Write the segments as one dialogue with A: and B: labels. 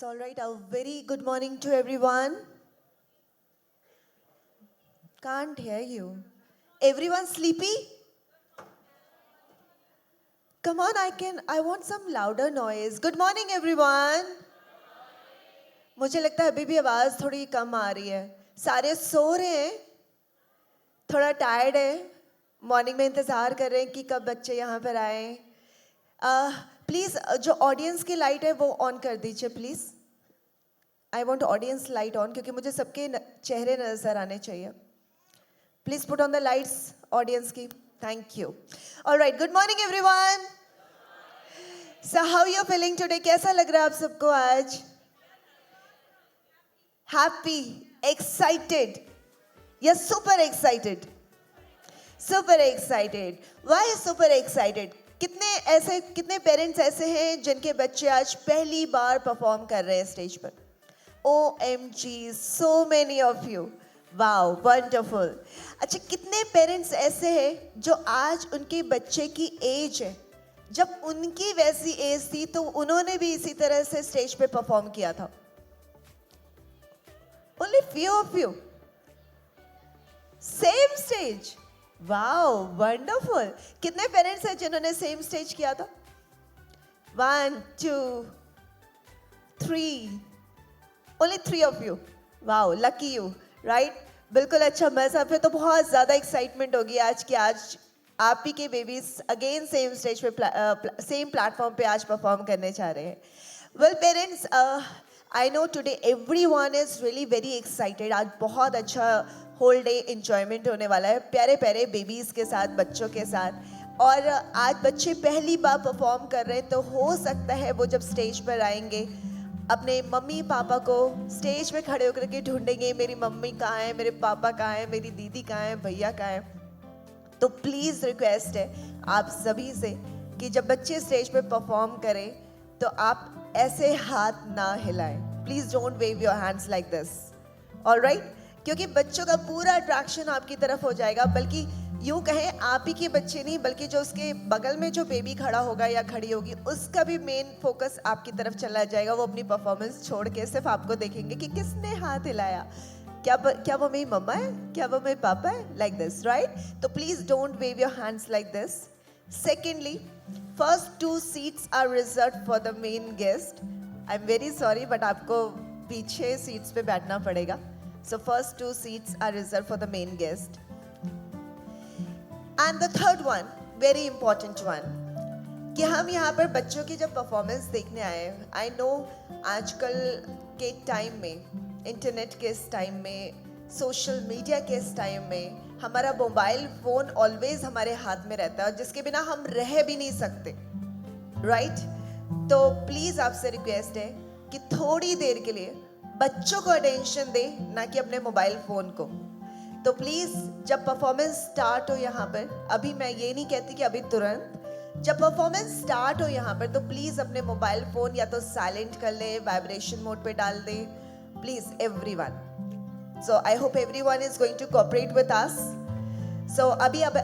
A: It's all right. A very good morning to everyone. Can't hear you. Everyone sleepy? Come on, I want some louder noise. Good morning, everyone. मुझे लगता है अभी भी आवाज़ थोड़ी कम आ रही है. सारे सो रहे हैं. थोड़ा टायर्ड है. मॉर्निंग में इंतज़ार कर रहे हैं कि कब बच्चे यहाँ पर आएँ. प्लीज़ जो ऑडियंस की लाइट है वो ऑन कर दीजिए please. I want audience light on क्योंकि मुझे सबके चेहरे नज़र आने चाहिए. Please put on the lights audience की. Thank you. Alright, good morning everyone. So how you feeling today? कैसा लग रहा है आप सबको आज? हैप्पी, एक्साइटेड या super excited? Super excited. Why super excited? कितने पेरेंट्स ऐसे हैं जिनके बच्चे आज पहली बार परफॉर्म कर रहे हैं स्टेज पर? OMG, so many of you. Wow, wonderful. अच्छा, कितने पेरेंट्स ऐसे हैं जो आज उनके बच्चे की एज है, जब उनकी वैसी एज थी तो उन्होंने भी इसी तरह से स्टेज पे परफॉर्म किया था? Only few of you. Same stage. Wow, wonderful. कितने पेरेंट्स हैं जिन्होंने सेम स्टेज किया था? 1, 2, 3. Only 3 of you. Wow, lucky you, right? बिल्कुल. अच्छा, मज़ा. फिर तो बहुत ज़्यादा एक्साइटमेंट होगी आज की. आज आप ही के बेबीज अगेन सेम स्टेज पे सेम प्लेटफॉर्म पे आज परफॉर्म करने जा रहे हैं. Well parents, I know today everyone is really very excited. आज बहुत अच्छा होल डे इंजॉयमेंट होने वाला है प्यारे प्यारे बेबीज़ के साथ, बच्चों के साथ. और आज बच्चे पहली बार परफॉर्म कर रहे हैं तो हो सकता है वो जब स्टेज पर आएंगे अपने मम्मी पापा को स्टेज पे खड़े होकर के ढूंढेंगे, मेरी मम्मी कहाँ है, मेरे पापा कहाँ है, मेरी दीदी कहाँ है, भैया कहाँ है. तो प्लीज़ रिक्वेस्ट है आप सभी से कि जब बच्चे स्टेज पे परफॉर्म करें तो आप ऐसे हाथ ना हिलाएं. Please don't wave your hands like this. Alright? क्योंकि बच्चों का पूरा अट्रैक्शन आपकी तरफ हो जाएगा. बल्कि यूँ कहें आप ही के बच्चे नहीं, बल्कि जो उसके बगल में जो बेबी खड़ा होगा या खड़ी होगी उसका भी मेन फोकस आपकी तरफ चला जाएगा. वो अपनी परफॉर्मेंस छोड़ के सिर्फ आपको देखेंगे कि किसने हाथ हिलाया. क्या वो मेरी मम्मा है, क्या वो मेरे पापा है, लाइक दिस, राइट? तो please don't wave your hands like this. Secondly, first 2 seats are reserve for the main guest. I am very sorry but आपको पीछे सीट्स पे बैठना पड़ेगा. So first 2 seats are reserve for the main guest. And the third one, very important one, कि हम यहाँ पर बच्चों की जब परफॉर्मेंस देखने आए हैं. आई नो आजकल के टाइम में, इंटरनेट के इस टाइम में, सोशल मीडिया के इस टाइम में हमारा मोबाइल फ़ोन ऑलवेज हमारे हाथ में रहता है और जिसके बिना हम रह भी नहीं सकते, राइट? तो प्लीज़ आपसे रिक्वेस्ट है कि थोड़ी देर के लिए बच्चों को अटेंशन दे, ना कि अपने मोबाइल फ़ोन को. तो प्लीज़ जब परफॉर्मेंस स्टार्ट हो यहाँ पर, अभी मैं ये नहीं कहती कि अभी तुरंत, जब परफॉर्मेंस स्टार्ट हो यहाँ पर तो प्लीज़ अपने मोबाइल फ़ोन या तो साइलेंट कर ले, वाइब्रेशन मोड पे डाल दे. Please everyone. So I hope everyone is going to cooperate with us. So अभी अब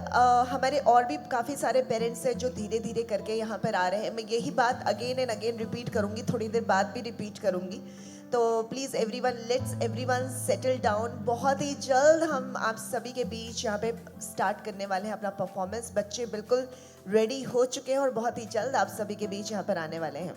A: हमारे और भी काफ़ी सारे पेरेंट्स हैं जो धीरे धीरे करके यहाँ पर आ रहे हैं. मैं यही बात अगेन एंड अगेन रिपीट करूँगी, थोड़ी देर बाद भी रिपीट करूँगी. तो please everyone, let's everyone settle down. बहुत ही जल्द हम आप सभी के बीच यहाँ पे स्टार्ट करने वाले हैं अपना परफॉर्मेंस. बच्चे बिल्कुल रेडी हो चुके हैं और बहुत ही जल्द आप सभी के बीच यहाँ पर आने वाले हैं.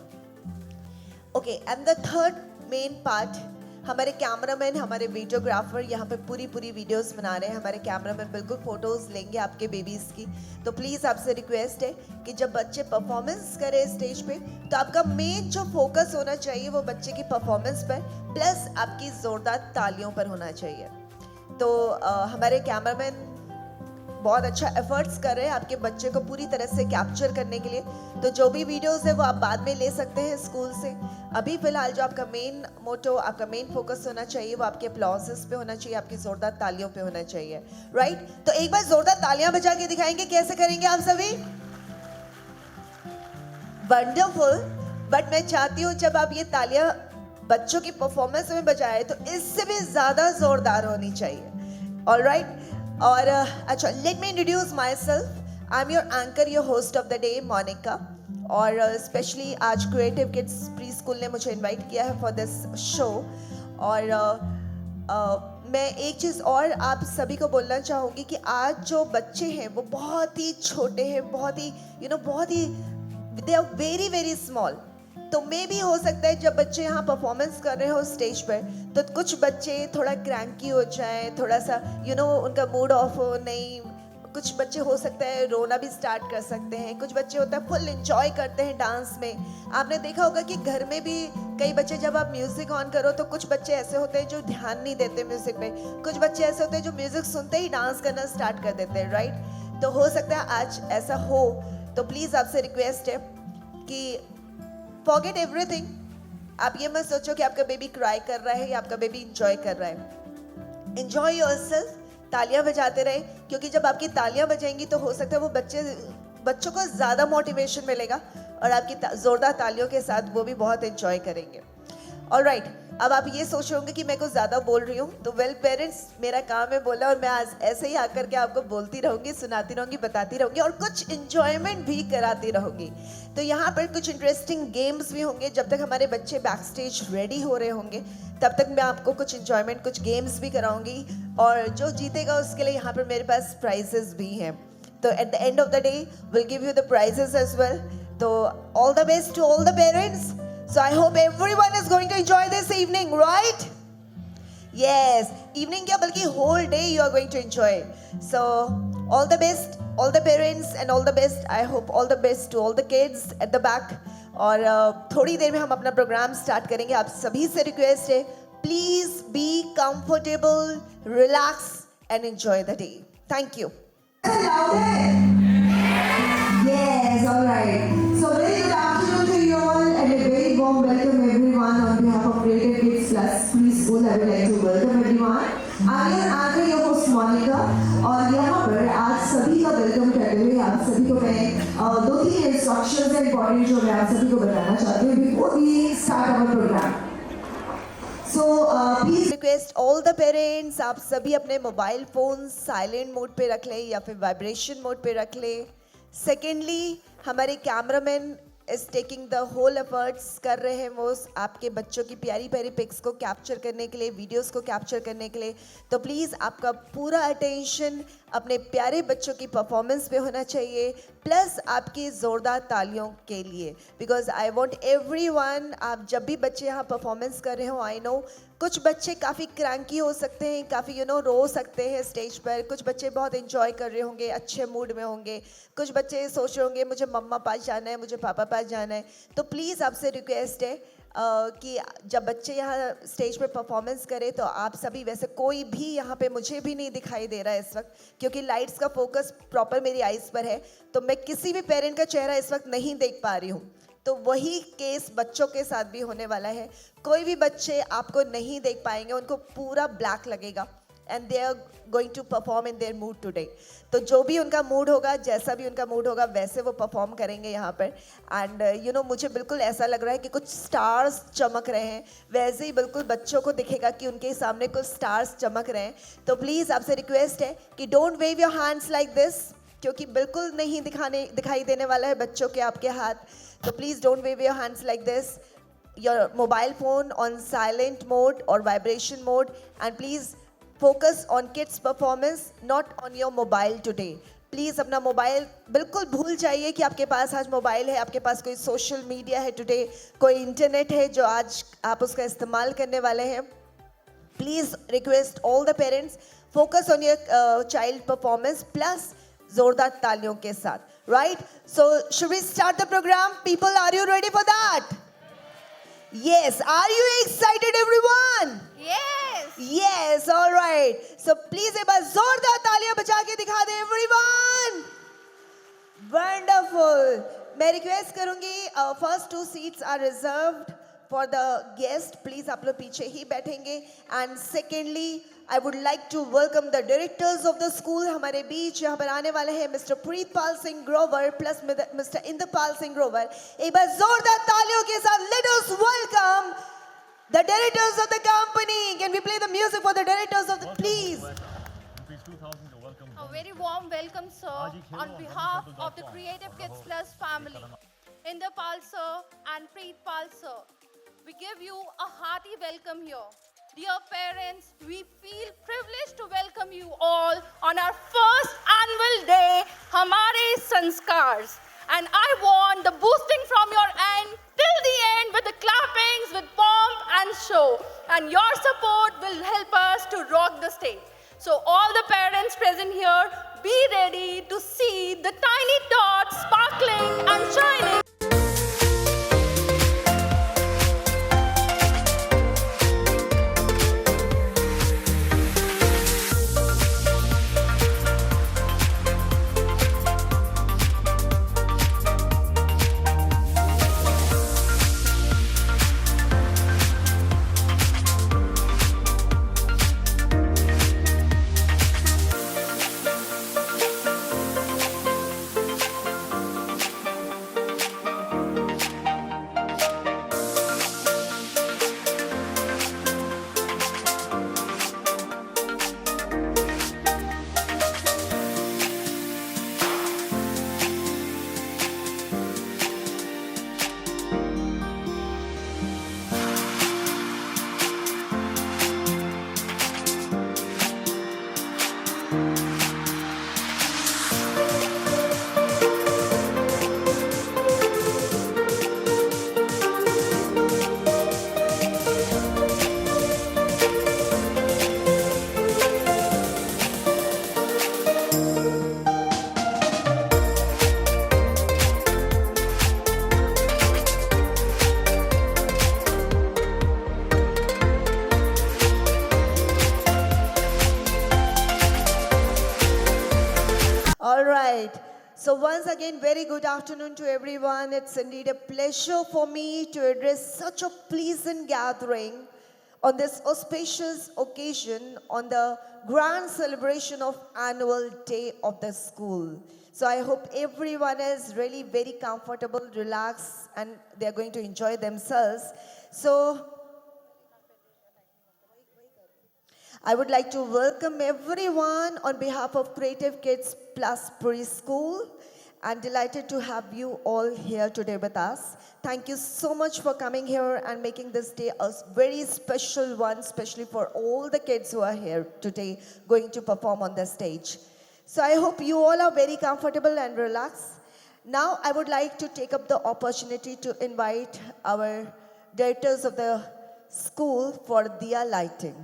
A: Okay, and the third main part, हमारे कैमरामैन, हमारे वीडियोग्राफर यहाँ पे पूरी वीडियोस बना रहे हैं. हमारे कैमरामैन बिल्कुल फ़ोटोज़ लेंगे आपके बेबीज़ की. तो प्लीज़ आपसे रिक्वेस्ट है कि जब बच्चे परफॉर्मेंस करें स्टेज पे तो आपका मेन जो फोकस होना चाहिए वो बच्चे की परफॉर्मेंस पर प्लस आपकी ज़ोरदार तालियों पर होना चाहिए. तो हमारे कैमरामैन बहुत अच्छा एफर्ट्स कर रहे हैं आपके बच्चे को पूरी तरह से कैप्चर करने के लिए. तो जो भी वीडियोस है वो आप बाद में ले सकते हैं स्कूल से. अभी फिलहाल जो आपका मेन मोटो, आपका मेन फोकस होना चाहिए वो आपके अप्लॉजेस पे होना चाहिए, आपकी जोरदार तालियों पे होना चाहिए, राइट? तो एक बार जोरदार तालियां बजा के दिखाएंगे. कैसे करेंगे आप सभी? वंडरफुल. बट मैं चाहती हूँ जब आप ये तालियां बच्चों की परफॉर्मेंस में बजाए तो इससे भी ज़्यादा जोरदार होनी चाहिए. ऑलराइट? और अच्छा, let me introduce myself. I am your anchor, your host of the day, Monica. और स्पेशली आज क्रिएटिव किड्स प्री स्कूल ने मुझे इनवाइट किया है फॉर दिस शो। और मैं एक चीज़ और आप सभी को बोलना चाहूँगी कि आज जो बच्चे हैं वो बहुत ही छोटे हैं, बहुत ही बहुत ही they are very very small. तो मे भी हो सकता है जब बच्चे यहाँ परफॉर्मेंस कर रहे हो स्टेज पर तो कुछ बच्चे थोड़ा क्रैंकी हो जाए, थोड़ा सा उनका मूड ऑफ हो, नहीं, कुछ बच्चे हो सकता है रोना भी स्टार्ट कर सकते हैं, कुछ बच्चे होता है फुल एंजॉय करते हैं डांस में। आपने देखा होगा कि घर में भी कई बच्चे जब आप म्यूजिक ऑन करो तो कुछ बच्चे ऐसे होते हैं जो ध्यान नहीं देते म्यूजिक पे, कुछ बच्चे ऐसे होते हैं जो म्यूजिक सुनते ही डांस करना स्टार्ट कर देते हैं, राइट। तो हो सकता है आज ऐसा हो, तो प्लीज आपसे रिक्वेस्ट है कि फॉरगेट एवरीथिंग। आप ये मत सोचो कि आपका बेबी क्राई कर रहा है या आपका बेबी इंजॉय कर रहा है। एंजॉय योरसेल्फ, तालियां बजाते रहे, क्योंकि जब आपकी तालियां बजेंगी तो हो सकता है वो बच्चों को ज़्यादा मोटिवेशन मिलेगा और आपकी ज़ोरदार तालियों के साथ वो भी बहुत एंजॉय करेंगे। ऑलराइट, अब आप ये सोच रहे होंगे कि मैं कुछ ज़्यादा बोल रही हूँ, तो वेल पेरेंट्स, मेरा काम है बोलना और मैं आज ऐसे ही आकर के आपको बोलती रहूँगी, सुनाती रहूँगी, बताती रहूँगी और कुछ इंजॉयमेंट भी कराती रहूँगी। तो यहाँ पर कुछ इंटरेस्टिंग गेम्स भी होंगे। जब तक हमारे बच्चे बैक स्टेज रेडी हो रहे होंगे तब तक मैं आपको कुछ इंजॉयमेंट, कुछ गेम्स भी कराऊंगी और जो जीतेगा उसके लिए यहाँ पर मेरे पास प्राइजेस भी हैं। तो at the end of the day will give you the prizes as well. तो all the best to all the parents. So I hope everyone is going to enjoy this evening, right? Yes, evening क्या बल्कि whole day you are going to enjoy. So all the best, all the parents and all the best. I hope all the best to all the kids at the back. और थोड़ी देर में हम अपना programme start करेंगे। आप सभी से request है, please be comfortable, relax and enjoy the day. Thank you.
B: Yes, all right. So very good afternoon to you all and a very warm welcome everyone on behalf of Creative Kids Plus Preschool. I would like to welcome everyone. I am Anna, your host Monica, और यहाँ पर आज सभी का welcome करते हुए आप सभी को मैं दो तीन इंस्ट्रक्शंस एंड पॉइंट जो मैं आप सभी को बताना चाहती हूँ before we start our program. So please
A: request all the parents, आप सभी अपने मोबाइल फोन साइलेंट मोड पे रख लें या फिर वाइब्रेशन मोड पे रख लें। सेकेंडली, हमारे cameraman is taking the whole efforts, कर रहे हैं वो आपके बच्चों की प्यारी प्यारी पिक्स को कैप्चर करने के लिए, वीडियोस को कैप्चर करने के लिए। तो प्लीज़ आपका पूरा अटेंशन अपने प्यारे बच्चों की परफॉर्मेंस पे होना चाहिए, प्लस आपकी ज़ोरदार तालियों के लिए, बिकॉज आई वॉन्ट एवरीवन, आप जब भी बच्चे यहाँ परफॉर्मेंस कर रहे हो, आई नो कुछ बच्चे काफ़ी क्रैंकी हो सकते हैं, काफ़ी रो सकते हैं स्टेज पर, कुछ बच्चे बहुत एंजॉय कर रहे होंगे, अच्छे मूड में होंगे, कुछ बच्चे सोच रहे होंगे मुझे मम्मा पास जाना है, मुझे पापा पास जाना है। तो प्लीज़ आपसे रिक्वेस्ट है कि जब बच्चे यहाँ स्टेज पे परफॉर्मेंस करें तो आप सभी, वैसे कोई भी यहाँ पे मुझे भी नहीं दिखाई दे रहा है इस वक्त, क्योंकि लाइट्स का फोकस प्रॉपर मेरी आइज़ पर है, तो मैं किसी भी पेरेंट का चेहरा इस वक्त नहीं देख पा रही हूँ। तो वही केस बच्चों के साथ भी होने वाला है। कोई भी बच्चे आपको नहीं देख पाएंगे, उनको पूरा ब्लैक लगेगा and they are going to perform in their mood today. तो जो भी उनका मूड होगा, जैसा भी उनका मूड होगा, वैसे वो परफॉर्म करेंगे यहाँ पर। एंड मुझे बिल्कुल ऐसा लग रहा है कि कुछ स्टार्स चमक रहे हैं, वैसे ही बिल्कुल बच्चों को दिखेगा कि उनके सामने कुछ स्टार्स चमक रहे हैं। तो प्लीज़ आपसे रिक्वेस्ट है कि don't wave your hands like this, क्योंकि बिल्कुल नहीं दिखाई देने वाला है बच्चों के आपके हाथ। तो please don't wave your hands like this, your mobile phone on silent mode or vibration mode, and please focus on kids performance, not on your mobile today. Please अपना मोबाइल बिल्कुल भूल जाइए कि आपके पास आज मोबाइल है, आपके पास कोई सोशल मीडिया है टुडे, कोई इंटरनेट है जो आज आप उसका इस्तेमाल करने वाले हैं। Please request all the parents, focus on your child performance plus जोरदार तालियों के साथ, right? So should we start the program? People, are you ready for that? Yes, are you excited everyone?
C: Yes.
A: Yes, all right. So please एक बार जोरदार तालियां बजा के दिखा दे everyone. Wonderful. मैं रिक्वेस्ट करूंगी, first 2 seats are reserved for the guest. Please आप लोग पीछे ही बैठेंगे. And secondly, I would like to welcome the directors of the school. हमारे बीच यहाँ पर आने वाले हैं Mr. Preetpal Singh Grover plus Mr. Inderpal Singh Grover. एक बार जोरदार तालियों के साथ let us welcome the directors of the company. Can we play the music for the directors of the, please?
C: A very warm welcome, sir, on behalf of the Creative Kids Plus family. Inderpal sir and Preetpal sir. We give you a hearty welcome here. Dear parents, we feel privileged to welcome you all on our first annual day, Hamare Sanskars. And I want the boosting from your end till the end with the clappings, with pomp and show. And your support will help us to rock the stage. So all the parents present here, be ready to see the tiny dots sparkling and shining.
A: All right. So once again, very good afternoon to everyone. It's indeed a pleasure for me to address such a pleasant gathering on this auspicious occasion on the grand celebration of annual day of the school. So I hope everyone is really very comfortable, relaxed, and they're going to enjoy themselves. So I would like to welcome everyone on behalf of Creative Kids Plus Preschool and delighted to have you all here today with us. Thank you so much for coming here and making this day a very special one, especially for all the kids who are here today going to perform on the stage. So I hope you all are very comfortable and relaxed. Now I would like to take up the opportunity to invite our directors of the school for Diya lighting.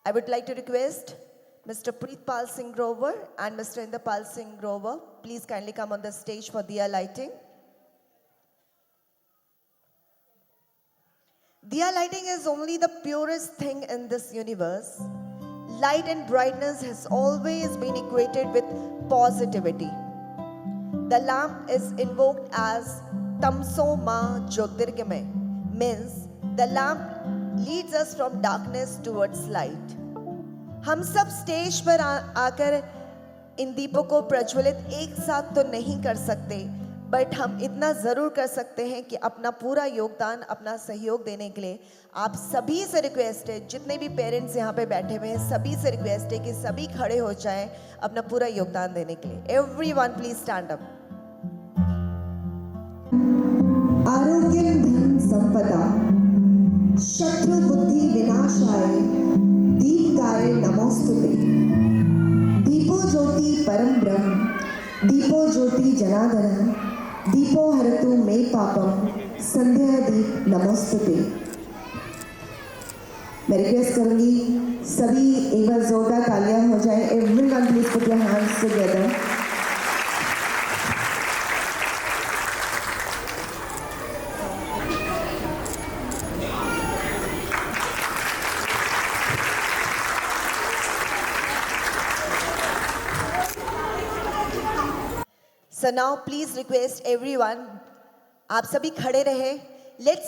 A: I would like to request Mr. Preetpal Singh Grover and Mr. Inderpal Singh Grover, please kindly come on the stage for Diya lighting. Diya lighting is only the purest thing in this universe. Light and brightness has always been equated with positivity. The lamp is invoked as Tamso Ma Jyotirgamay, means the lamp leads us from darkness towards light. हम सब stage पर आकर इन दीपों को प्रज्वलित एक साथ तो नहीं कर सकते, बट हम इतना ज़रूर कर सकते हैं कि अपना पूरा योगदान, अपना सहयोग देने के लिए आप सभी से रिक्वेस्ट है, जितने भी पेरेंट्स यहाँ पे बैठे हुए हैं सभी से रिक्वेस्ट है कि सभी खड़े हो जाएं अपना पूरा योगदान देने के लिए. Everyone please stand up.
B: आरोग्यम धन संपदा शत्रु बुद्धि विनाशाय दीपकाय नमोस्तुते. दीपो ज्योति परम ब्रह्म दीपो ज्योति जनार्दन दीपो हरतु मे पापम संध्या दीप नमोस्तुते. मैं रिक्वेस्ट करूंगी सभी एक बार जोरदार तालियां हो जाए. Everyone please put your hands together.
A: So now please request everyone, आप सभी खड़े रहे. Let's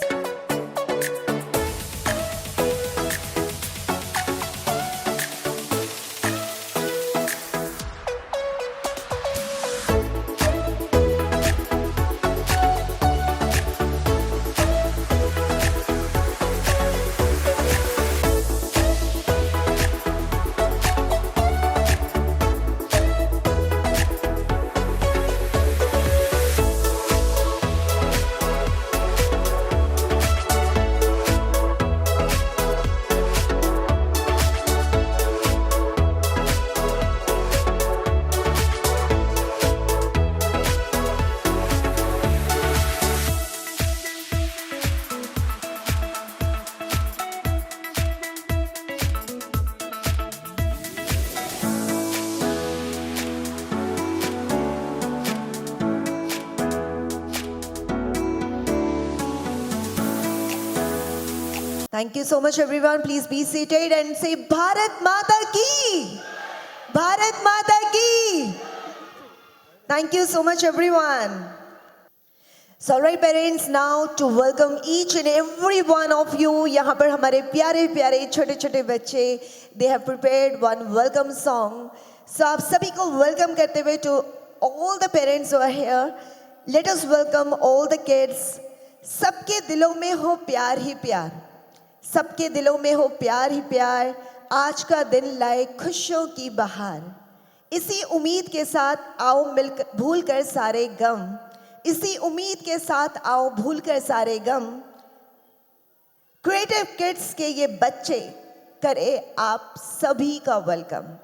A: Thank you so much, everyone. Please be seated and say Bharat Mata Ki! Bharat Mata Ki! Thank you so much, everyone. So, all right, parents, now to welcome each and every one of you. यहाँ पर हमारे प्यारे प्यारे छोटे छोटे बच्चे, they have prepared one welcome song. So, आप सभी को welcome करते हुए to all the parents who are here. Let us welcome all the kids. सबके दिलों में हो प्यार ही प्यार. सबके दिलों में हो प्यार ही प्यार. आज का दिन लाए खुशियों की बहार. इसी उम्मीद के साथ आओ मिलकर भूल कर सारे गम. इसी उम्मीद के साथ आओ भूल कर सारे गम. क्रिएटिव किड्स के ये बच्चे करे आप सभी का welcome.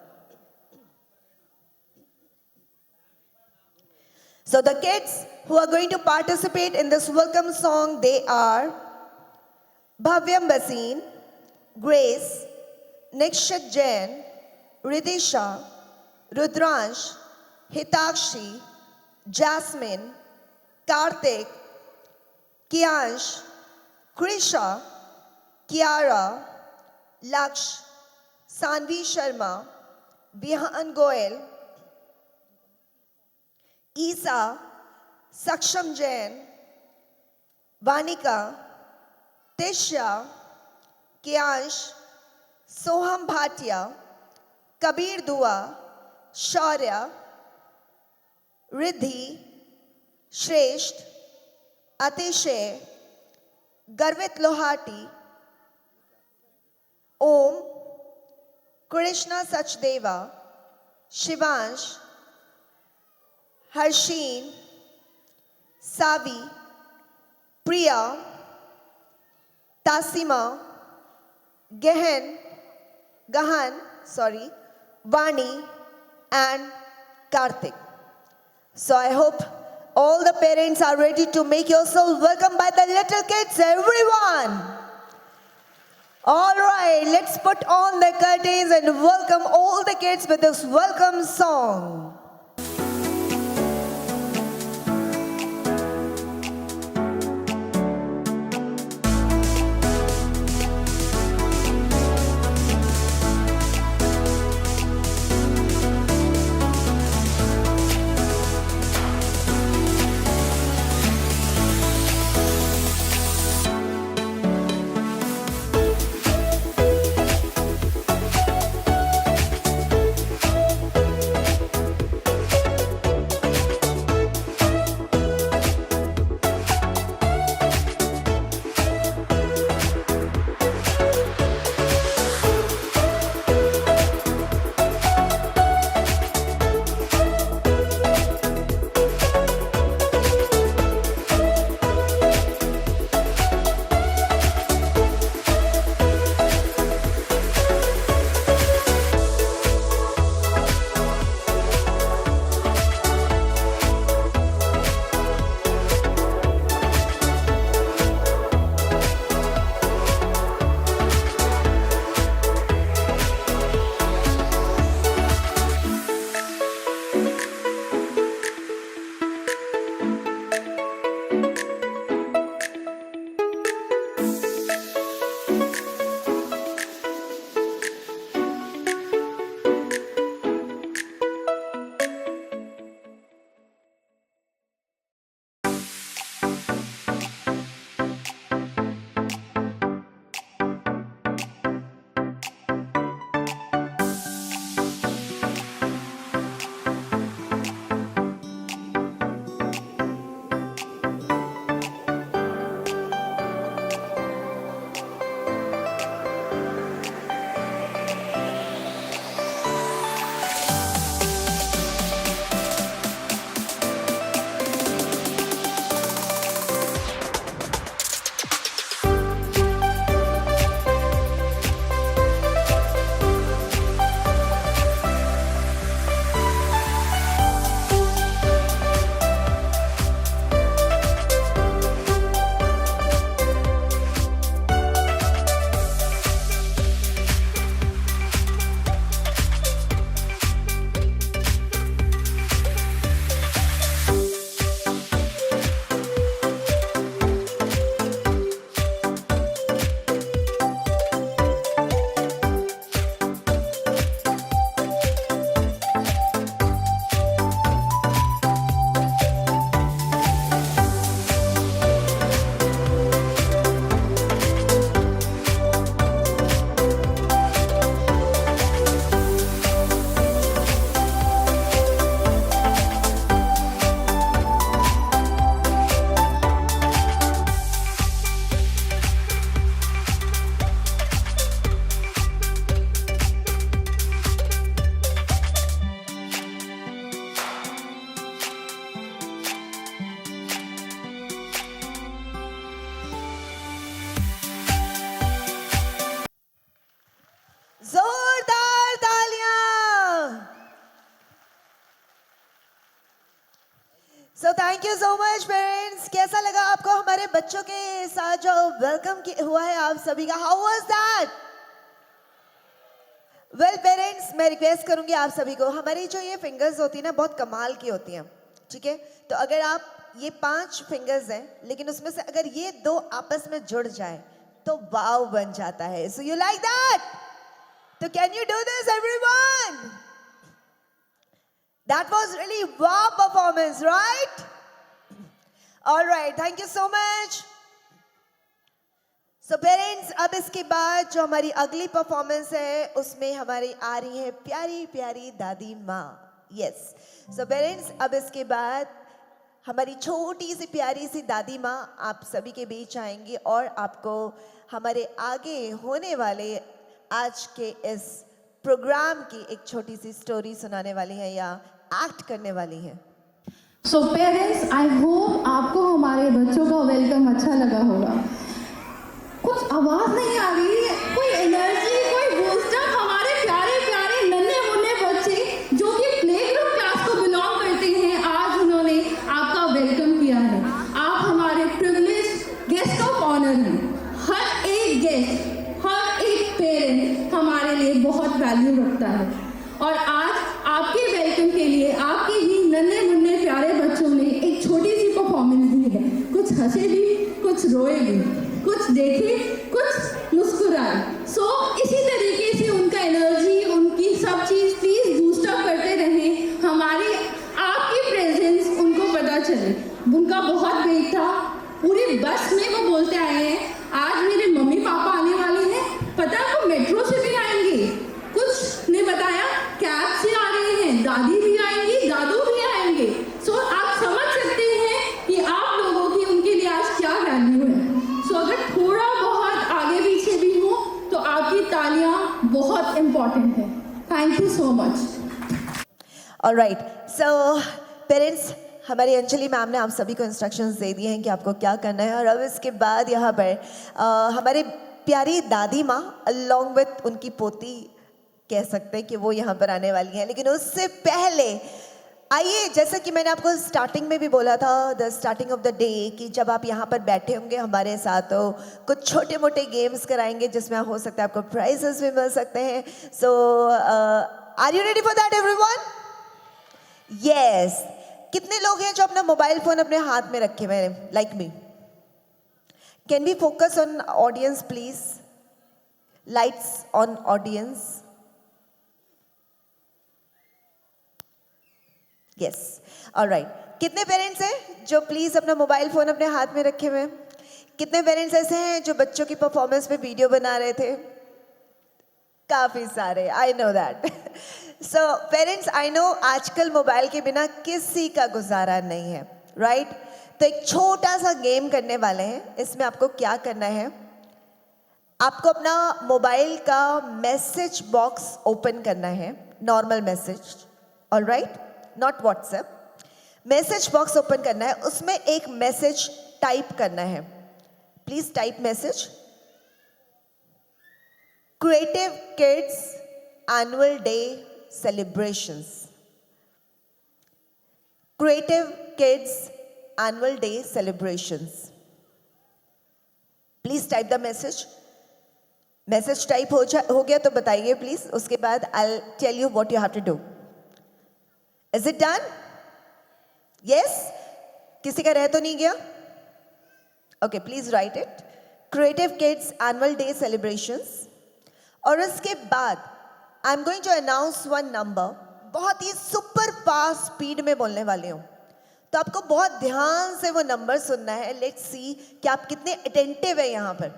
A: So the kids who are going to participate in this welcome song, they are Bhavyam Basin, Grace, Nikshit Jain, Ridisha, Rudransh, Hitakshi, Jasmine, Karthik, Kiansh, Krisha, Kiara, Laksh, Sanvi Sharma, Bihan Goel, Isa, Saksham Jain, Vanika, Tisha, Kiansh, Soham Bhatia, Kabir Dua, Shaurya, Riddhi, Shresht, Atishay, Garvit Lohati, Om, Krishna Sachdeva, Shivansh, Harsheen, Savi, Priya, Tasima, Gahan, Vani, and Karthik. So I hope all the parents are ready to make yourself welcome by the little kids, everyone. All right, let's put on the curtains and welcome all the kids with this welcome song. So thank you so much parents. कैसा लगा आपको हमारे बच्चों के साथ जो welcome हुआ है आप सभी का? How was that? Well parents, मैं रिक्वेस्ट करूंगी आप सभी को, हमारी जो ये फिंगर्स होती है ना बहुत कमाल की होती हैं, ठीक है? तो अगर आप ये 5 फिंगर्स हैं, लेकिन उसमें से अगर ये 2 आपस में जुड़ जाए तो वाव बन जाता है. So you like that? तो can you do this everyone? That was really wow performance, right? All right, thank you so much. So parents, अब इसके बाद जो हमारी अगली परफॉर्मेंस है उसमें हमारी आ रही है प्यारी प्यारी दादी माँ. Yes. So parents, अब इसके बाद हमारी छोटी सी प्यारी सी दादी माँ आप सभी के बीच आएंगी और आपको हमारे आगे होने वाले आज के इस प्रोग्राम की एक छोटी सी स्टोरी सुनाने वाली है या एक्ट करने वाली है.
D: सो पेरेंट्स, आई होप आपको हमारे बच्चों का वेलकम अच्छा लगा होगा. कुछ आवाज नहीं आ रही है, कोई एनर्जी, कोई बूस्टर. हमारे प्यारे प्यारे नन्हे मुन्ने बच्चे जो कि प्ले ग्रुप क्लास को बिलोंग करते हैं, आज उन्होंने आपका वेलकम किया है. आप हमारे प्रिविलेज गेस्ट ऑफ ऑनर हैं. हर एक गेस्ट, हर एक पेरेंट हमारे लिए बहुत वैल्यू रखता है और आज आपके वेलकम के लिए आपके ही नन्हे मुन्ने प्यारे बच्चों ने एक छोटी सी परफॉर्मेंस दी है. कुछ हंसे भी, कुछ रोए भी, कुछ देखे, कुछ मुस्कुराए. सो इसी तरीके से उनका एनर्जी, उनकी सब चीज़ प्लीज़ बूस्ट अप करते रहें. हमारी आपकी प्रेजेंस उनको पता चले. उनका बहुत वेट था, पूरी बस में वो बोलते आए हैं आज मेरे मम्मी पापा आने वाले हैं, पता है वो मेट्रो से भी आएंगे. कुछ ने बताया कैब से आ रहे हैं, दादी भी आएंगी, दादू भी आएंगे. सो आप समझ सकते हैं कि आप लोगों की उनके लिए आज क्या वैल्यू है. सो अगर थोड़ा बहुत आगे पीछे भी हो तो आपकी तालियां बहुत इम्पोर्टेंट है. Thank you so much.
A: Alright, so parents, हमारी अंजलि मैम ने आप सभी को इंस्ट्रक्शंस दे दिए हैं कि आपको क्या करना है. और अब इसके बाद यहाँ पर हमारे प्यारी दादी माँ अलॉन्ग विथ उनकी पोती कह सकते हैं कि वो यहाँ पर आने वाली हैं. लेकिन उससे पहले आइए, जैसा कि मैंने आपको स्टार्टिंग में भी बोला था, the starting of the day, कि जब आप यहाँ पर बैठे होंगे हमारे साथ तो कुछ छोटे मोटे गेम्स कराएंगे जिसमें हो सकता है आपको प्राइजेस भी मिल सकते हैं. So are you ready for that everyone? Yes. कितने लोग हैं जो अपना मोबाइल फोन अपने हाथ में रखे हुए हैं like me? Can we focus on audience please? Lights on audience. Yes, alright. कितने पेरेंट्स हैं जो प्लीज अपना मोबाइल फोन अपने हाथ में रखे हुए हैं? कितने पेरेंट्स ऐसे हैं जो बच्चों की परफॉर्मेंस पे वीडियो बना रहे थे? काफी सारे, I know that. So parents, I know आजकल मोबाइल के बिना किसी का गुजारा नहीं है, राइट? तो एक छोटा सा गेम करने वाले हैं. इसमें आपको क्या करना है, आपको अपना मोबाइल का मैसेज बॉक्स ओपन करना है, normal message, alright, not WhatsApp. Message box open करना है, उसमें एक मैसेज टाइप करना है. Please type message. Creative kids annual day celebrations. Creative Kids Annual Day celebrations. Please type the message. Message type हो गया तो बताइए प्लीज. उसके बाद I'll tell you what you have to do. Is it done? Yes? किसी का रह तो नहीं गया? Okay, please write it. Creative Kids Annual Day celebrations. और उसके बाद I am going to announce one number. बहुत ही सुपर फास्ट स्पीड में बोलने वाले हूँ, तो आपको बहुत ध्यान से वो नंबर सुनना है. लेट्स सी कि आप कितने अटेंटिव है यहाँ पर.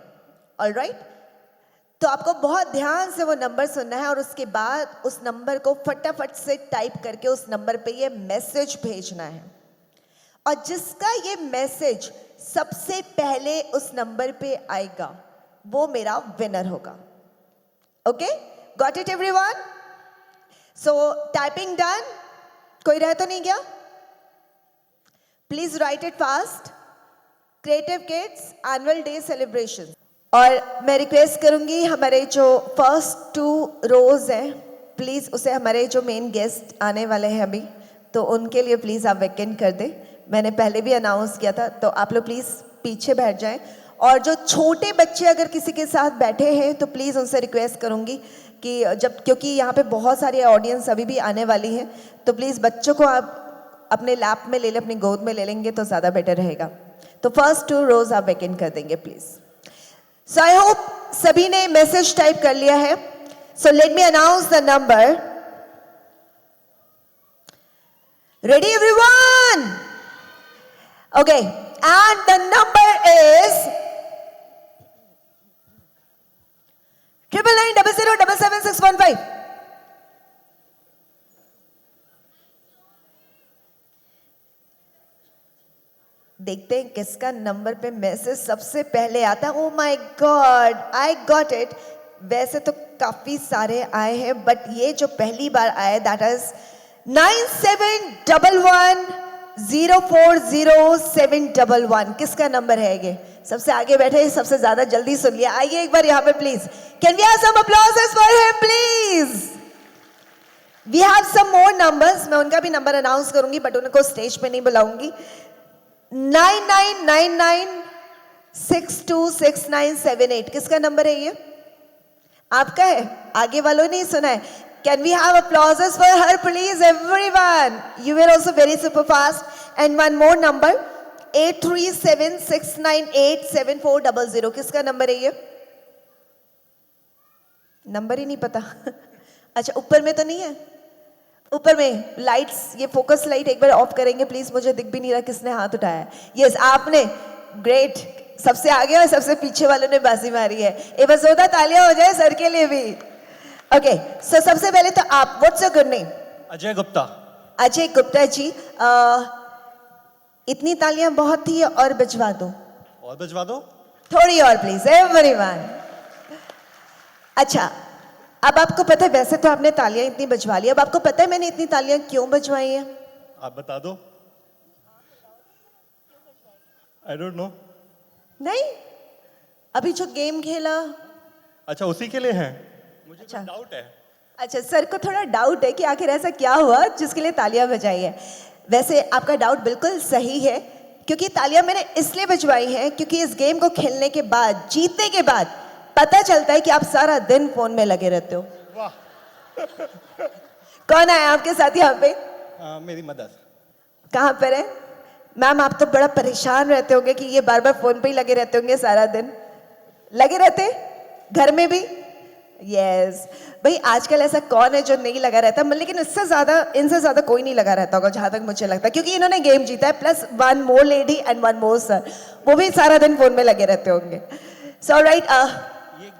A: ऑलराइट, तो आपको बहुत ध्यान से वो नंबर सुनना है और उसके बाद उस नंबर को फटाफट से टाइप करके उस नंबर पे ये मैसेज भेजना है. और जिसका ये मैसेज सबसे पहले उस नंबर पे आएगा वो मेरा विनर होगा. Okay, Got it everyone? So typing done? कोई रह तो नहीं गया? Please write it fast. Creative Kids Annual Day Celebrations. और मैं रिक्वेस्ट करूंगी हमारे जो फर्स्ट 2 रोज हैं, प्लीज उसे हमारे जो मेन गेस्ट आने वाले हैं अभी, तो उनके लिए प्लीज आप वैकेंट कर दें. मैंने पहले भी अनाउंस किया था, तो आप लोग प्लीज़ पीछे बैठ जाएं। और जो छोटे बच्चे अगर किसी के साथ बैठे हैं तो प्लीज़ उनसे रिक्वेस्ट करूंगी कि क्योंकि यहाँ पे बहुत सारी ऑडियंस अभी भी आने वाली है, तो प्लीज़ बच्चों को आप अपने लैप में ले लें, अपनी गोद में ले लेंगे तो ज़्यादा बेटर रहेगा। तो फर्स्ट 2 रोज आप वेकेंट कर देंगे प्लीज़। सो आई होप सभी ने मैसेज टाइप कर लिया है। So let me announce the number. Ready everyone? Okay, and the number is 9990077615। देखते हैं किसका नंबर पे मैसेज सबसे पहले आता है। Oh my God, I got it. वैसे तो काफी सारे आए हैं, बट ये जो पहली बार आए दैट इज 9711040711। किसका नंबर है ये? सबसे आगे बैठे, सबसे ज्यादा जल्दी सुन लिया। आइए एक बार यहाँ पे please, can we have some applauses for him please? We have some more numbers, मैं उनका भी नंबर अनाउंस करूंगी बट उनको स्टेज पे नहीं बुलाऊंगी। 9999626978। किसका नंबर है ये? आपका है? आगे वालों ने नहीं सुना है। Can we have applauses for her please everyone? You were also very super fast. And one more number 8376987400। किसका नंबर है ये? नंबर ही नहीं पता। अच्छा, ऊपर में तो नहीं है? ऊपर में लाइट्स, ये फोकस लाइट एक बार ऑफ करेंगे प्लीज, मुझे दिख भी नहीं रहा किसने हाथ उठाया है। यस, आपने। ग्रेट, सबसे आगे और सबसे पीछे वालों ने बाजी मारी है। एक बार जोरदार तालियां हो जाए सर के लिए भी। ओके, सो सबसे पहले तो आप, what's your good name?
E: Ajay Gupta.
A: Ajay Gupta ji, इतनी तालियां बहुत थी और बजवा दो।
E: और बजवा दो
A: थोड़ी और प्लीज एवरीवन। अच्छा, अब आपको पता है, वैसे तो आपने तालियां इतनी बजवा ली, अब आपको पता है मैंने इतनी तालियां क्यों बजवाई हैं?
E: आप बता दो। I don't know.
A: नहीं, अभी जो गेम खेला।
E: अच्छा, उसी के लिए है? मुझे
A: अच्छा,
E: डाउट है।
A: अच्छा, सर को थोड़ा डाउट है कि आखिर ऐसा क्या हुआ जिसके लिए तालियां बजाई है। वैसे आपका डाउट बिल्कुल सही है, क्योंकि तालियां मैंने इसलिए बजवाई हैं क्योंकि इस गेम को खेलने के बाद, जीतने के बाद पता चलता है कि आप सारा दिन फोन में लगे रहते हो।
E: वाह।
A: कौन आया आपके साथ यहाँ पे?
E: मेरी मदर।
A: कहाँ पर है मैम? आप तो बड़ा परेशान रहते होंगे कि ये बार बार फोन पे ही लगे रहते होंगे सारा दिन। लगे रहते घर में भी? यस भाई, आजकल ऐसा कौन है जो नहीं लगा रहता? लेकिन इससे ज्यादा, इनसे ज्यादा कोई नहीं लगा रहता होगा जहां तक मुझे लगता है, क्योंकि इन्होंने गेम जीता है। Plus one more lady and one more sir, वो भी सारा दिन फोन में लगे रहते होंगे। सो right,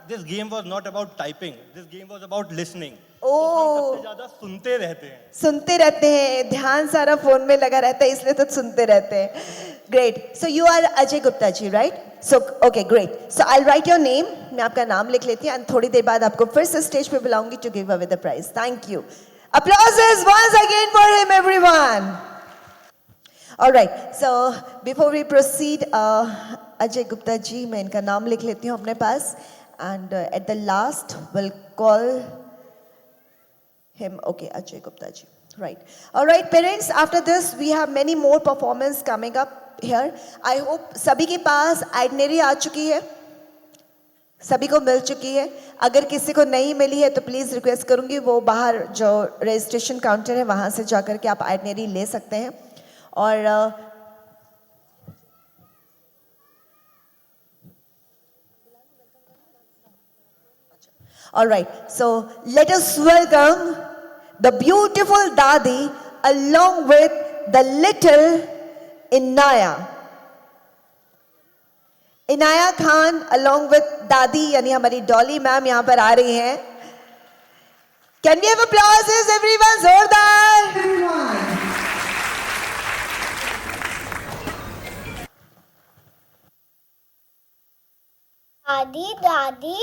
E: This game was not about typing. This game was about listening.
A: ओ,
E: सबसे ज्यादा सुनते रहते हैं।
A: सुनते रहते हैं, ध्यान सारा फोन में लगा रहता है, इसलिए तो सुनते रहते हैं। Great, so you are Ajay Gupta ji, right? So okay, great. So I write your name, मैं आपका नाम लिख लेती हूँ एंड थोड़ी देर बाद आपको फिर से स्टेज पे बुलाऊंगी to give away the prize. Thank you. Applauses once again for him, everyone. All right, so before we proceed, Ajay Gupta ji, मैं इनका नाम लिख लेती हूँ अपने पास, and at the last we'll call him. Okay, Ajay Gupta ji, right? All right, parents, after this we have many more performance coming up here. I hope सभी के पास itinerary आ चुकी है, सभी को मिल चुकी है। अगर किसी को नहीं मिली है तो प्लीज रिक्वेस्ट करूंगी वो बाहर जो रजिस्ट्रेशन काउंटर है वहां से जाकर के आप आइटनरी ले सकते हैं। और all right, so let us welcome the beautiful Dadi along with the little Inaya. Inaya Khan along with Dadi यानी हमारी डॉली मैम यहाँ पर आ रही हैं। Can we have applauses everyone? जोरदार।
F: दादी दादी,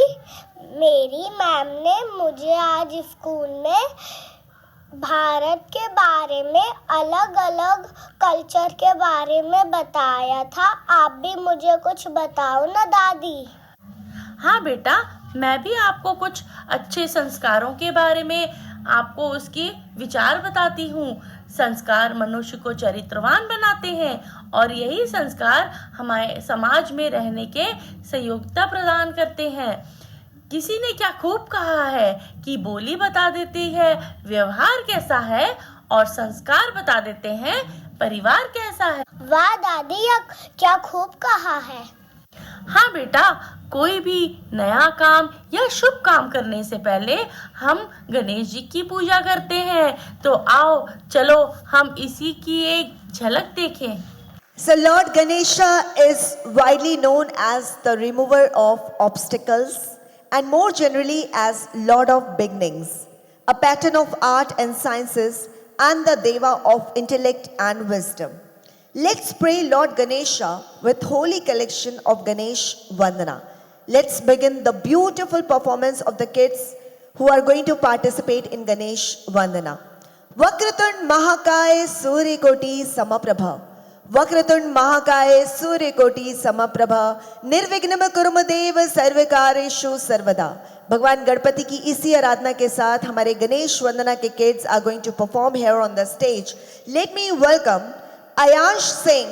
F: मेरी मैम ने मुझे आज स्कूल में भारत के बारे में, अलग अलग कल्चर के बारे में बताया था। आप भी मुझे कुछ बताओ ना दादी।
G: हाँ बेटा, मैं भी आपको कुछ अच्छे संस्कारों के बारे में, आपको उसके विचार बताती हूँ। संस्कार मनुष्य को चरित्रवान बनाते हैं और यही संस्कार हमारे समाज में रहने के सहयोगिता प्रदान करते हैं। किसी ने क्या खूब कहा है कि बोली बता देती है व्यवहार कैसा है और संस्कार बता देते हैं परिवार कैसा है।
F: वाह दादी, यह क्या खूब कहा है।
G: हाँ बेटा, कोई भी नया काम या शुभ काम करने से पहले हम गणेश जी की पूजा करते हैं। तो आओ चलो हम इसी की एक झलक देखें।
A: So Lord Ganesha is widely known as the remover of obstacles and more generally as Lord of Beginnings, a patron of art and sciences and the Deva of intellect and wisdom. Let's pray Lord Ganesha with holy collection of Ganesh Vandana. Let's begin the beautiful performance of the kids who are going to participate in Ganesh Vandana. Vakratund Mahakaya Suryakoti Samaprabha. Vakratund Mahakaya Suryakoti Samaprabha. Nirvignam Kurumadev Sarvakareshu Sarvada. भगवान गणपति की इसी आराधना के साथ हमारे गणेश वंदना के kids are going to perform here on the stage. Let me welcome Ayash Singh,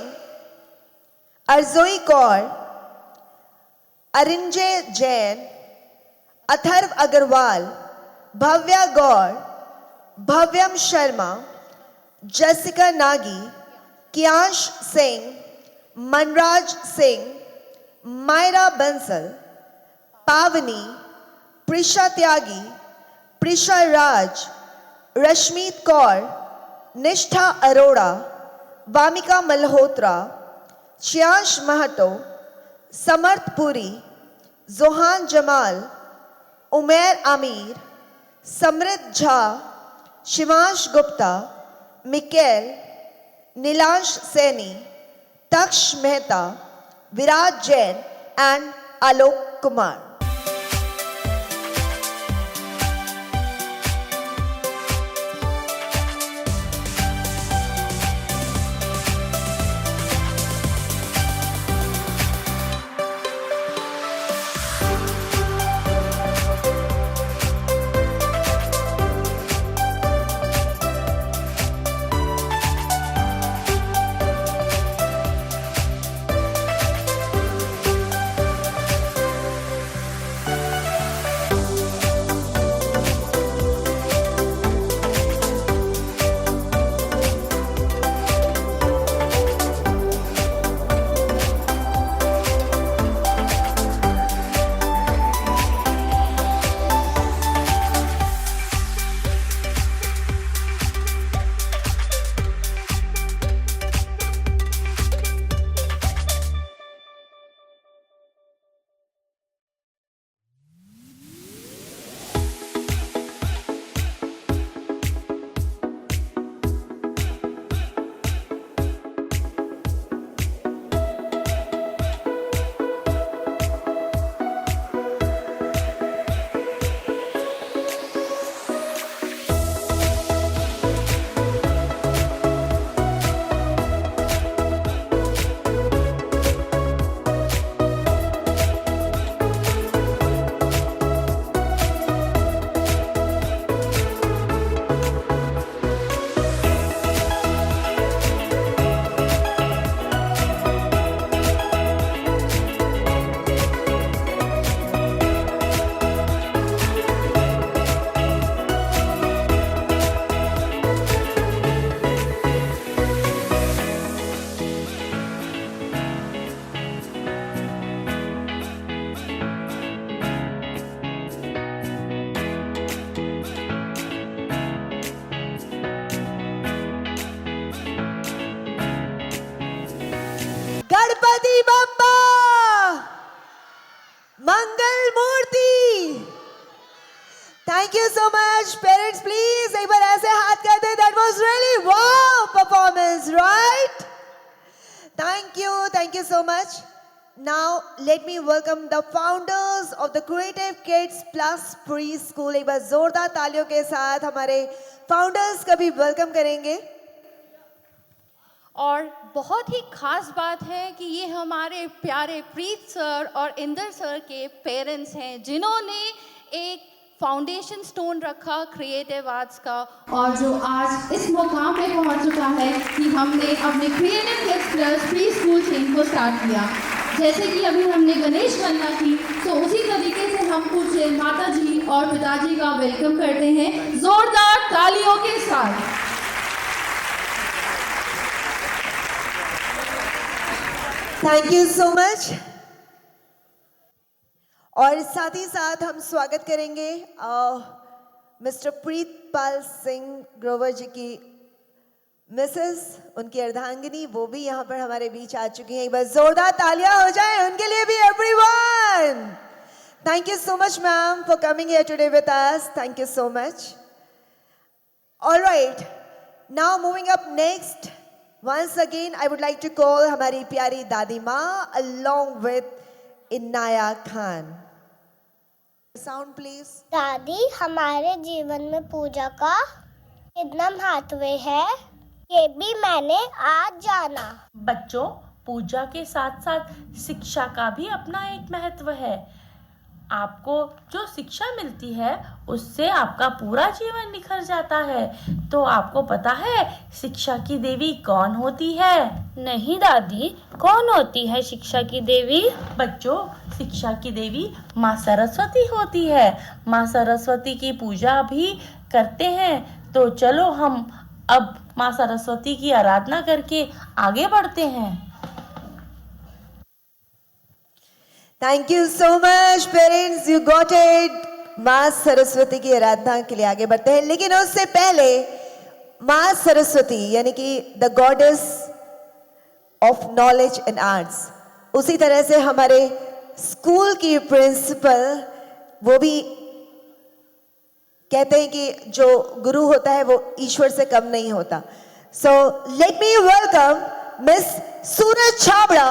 A: Arzoi Kaur, Arinjay Jain, Atharv Agarwal, Bhavya Gaur, Bhavyam Sharma, Jessica Nagi, Kyash Singh, Manraj Singh, Myra Bansal, Pavani, Prisha Tyagi, Prisha Raj, Rashmeet Kaur, Nishtha Arora, Vamika Malhotra, Shyash Mahato, Samarth Puri, Zohan Jamal, Umair Amir, Samrit Jha, Shivash Gupta, Mikhail, Nilash Saini, Taksh Mehta, Virat Jain and Alok Kumar. Ganpati Bappa Mangal Murti. Thank you so much parents, please एक बार ऐसे हाथ कर दे। That was really wow performance, right? Thank you so much. Now let me welcome the founders of the Creative kids Plus Pre School. एक बार जोरदार तालियों के साथ हमारे फाउंडर्स का भी वेलकम करेंगे।
C: और बहुत ही खास बात है कि ये हमारे प्यारे प्रीत सर और इंदर सर के पेरेंट्स हैं, जिन्होंने एक फाउंडेशन स्टोन रखा क्रिएटिव आर्ट्स का।
D: और जो आज इस मुकाम पे पहुंच चुका है कि हमने अपने creative kids Plus Pre school chain को स्टार्ट किया। जैसे कि अभी हमने गणेश वंदना की, तो उसी तरीके से हम कुछ माता जी और पिताजी का वेलकम करते हैं जोरदार तालियों के साथ।
A: Thank you so much. और साथ ही साथ हम स्वागत करेंगे मिस्टर प्रीतपाल सिंह ग्रोवर जी की मिसेस, उनकी अर्धांगिनी, वो भी यहाँ पर हमारे बीच आ चुकी हैं। एक बार जोरदार तालियां हो जाए उनके लिए भी everyone. Thank you so much ma'am for coming here today with us. Thank you so much. Alright, now moving up next, once again I would like to call हमारी प्यारी दादी माँ अलोंग विद इनाया खान। Sound please.
F: दादी, हमारे जीवन में पूजा का कितना महत्व है ये भी मैंने आज जाना।
G: बच्चों, पूजा के साथ साथ शिक्षा का भी अपना एक महत्व है। आपको जो शिक्षा मिलती है उससे आपका पूरा जीवन निखर जाता है। तो आपको पता है शिक्षा की देवी कौन होती है?
F: नहीं दादी, कौन होती है शिक्षा की देवी?
G: बच्चों, शिक्षा की देवी माँ सरस्वती होती है। माँ सरस्वती की पूजा भी करते हैं। तो चलो हम अब माँ सरस्वती की आराधना करके आगे बढ़ते हैं।
A: Thank you so much parents, you got it. माँ सरस्वती की आराधना के लिए आगे बढ़ते हैं, लेकिन उससे पहले माँ सरस्वती यानी कि the goddess of knowledge and arts, उसी तरह से हमारे स्कूल की प्रिंसिपल, वो भी कहते हैं कि जो गुरु होता है वो ईश्वर से कम नहीं होता। So let me welcome miss Suraj Chhabra,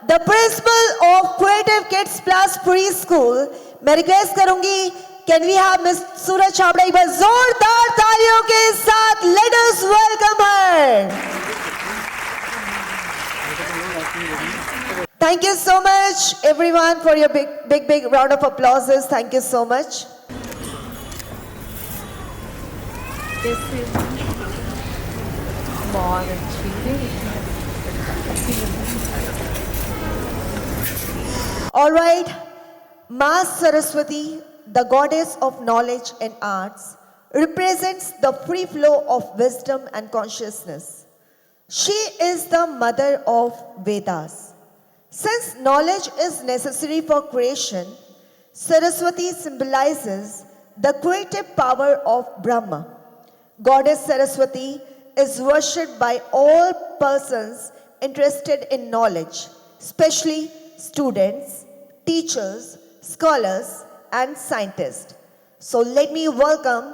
A: the principle of creative kids Plus Pre school. मैं रिक्वेस्ट करूंगी, कैन वी हैव मिस सूरज छाबड़ा एक बार जोरदार तालियों के साथ। Let us welcome her. Thank you so much everyone for your big round of applauses. Thank you so much. All right, Ma Saraswati, the goddess of knowledge and arts, represents the free flow of wisdom and consciousness. She is the mother of Vedas. Since knowledge is necessary for creation, Saraswati symbolizes the creative power of Brahma. Goddess Saraswati is worshipped by all persons interested in knowledge, especially students, teachers, scholars, and scientists. So let me welcome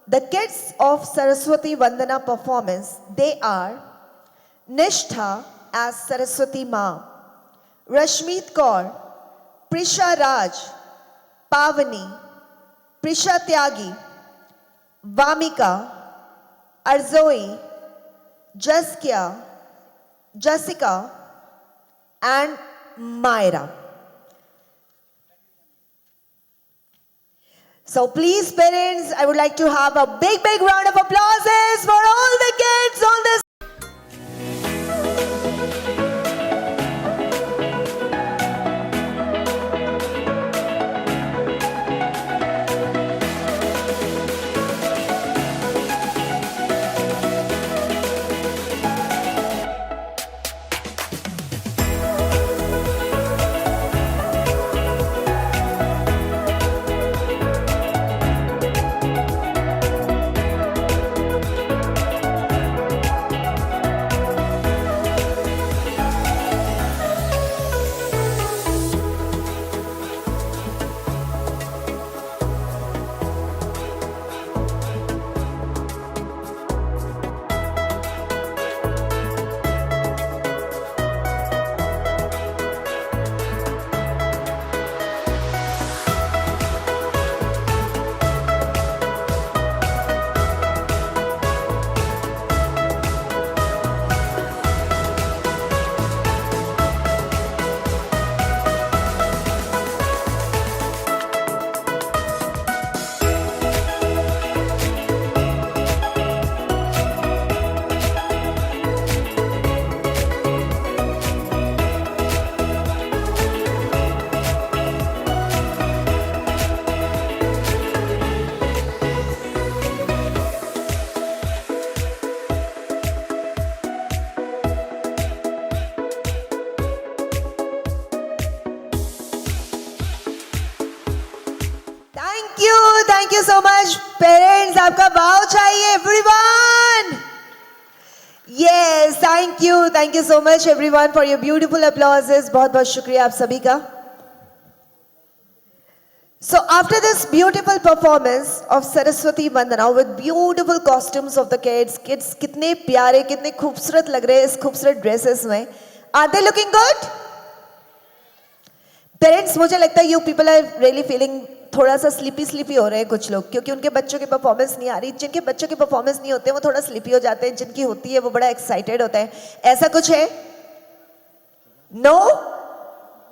A: the kids of Saraswati Vandana performance. They are Nishtha as Saraswati Ma, Rashmeet Kaur, Prisha Raj, Pavani, Prisha Tyagi, Vamika, Arzoi, Jaskia, Jessica, and Myra. So please parents, I would like to have a big round of applauses for all the kids on this. Thank you so much parents. आपका वाव चाहिए everyone. Yes, thank you so much everyone for your beautiful applauses. बहुत बहुत शुक्रिया आप सभी का. So after this beautiful performance of Saraswati Vandana with beautiful costumes of the kids कितने प्यारे कितने खूबसूरत लग रहे हैं इस खूबसूरत ड्रेसेस में. Are they looking good? Parents, मुझे लगता है you people are really feeling थोड़ा सा स्लीपी हो रहे हैं कुछ लोग क्योंकि उनके बच्चों की परफॉर्मेंस नहीं आ रही. जिनके बच्चों की परफॉर्मेंस नहीं होते वो थोड़ा स्लीपी हो जाते हैं. जिनकी होती है वो बड़ा एक्साइटेड होता है. ऐसा कुछ है? नो?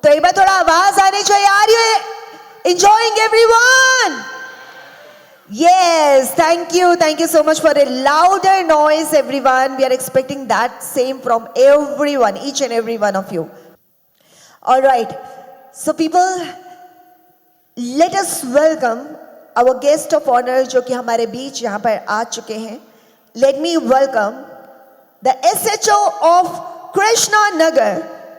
A: तो एक बार थोड़ा आवाज आनी चाहिए. Are you enjoying everyone? Yes, thank you so much for a louder noise everyone. We are expecting that same from everyone, each and every one of you. All right, so people, let us welcome our guest of honor जो कि हमारे बीच यहाँ पर आ चुके हैं. Let me welcome the SHO of Krishna Nagar,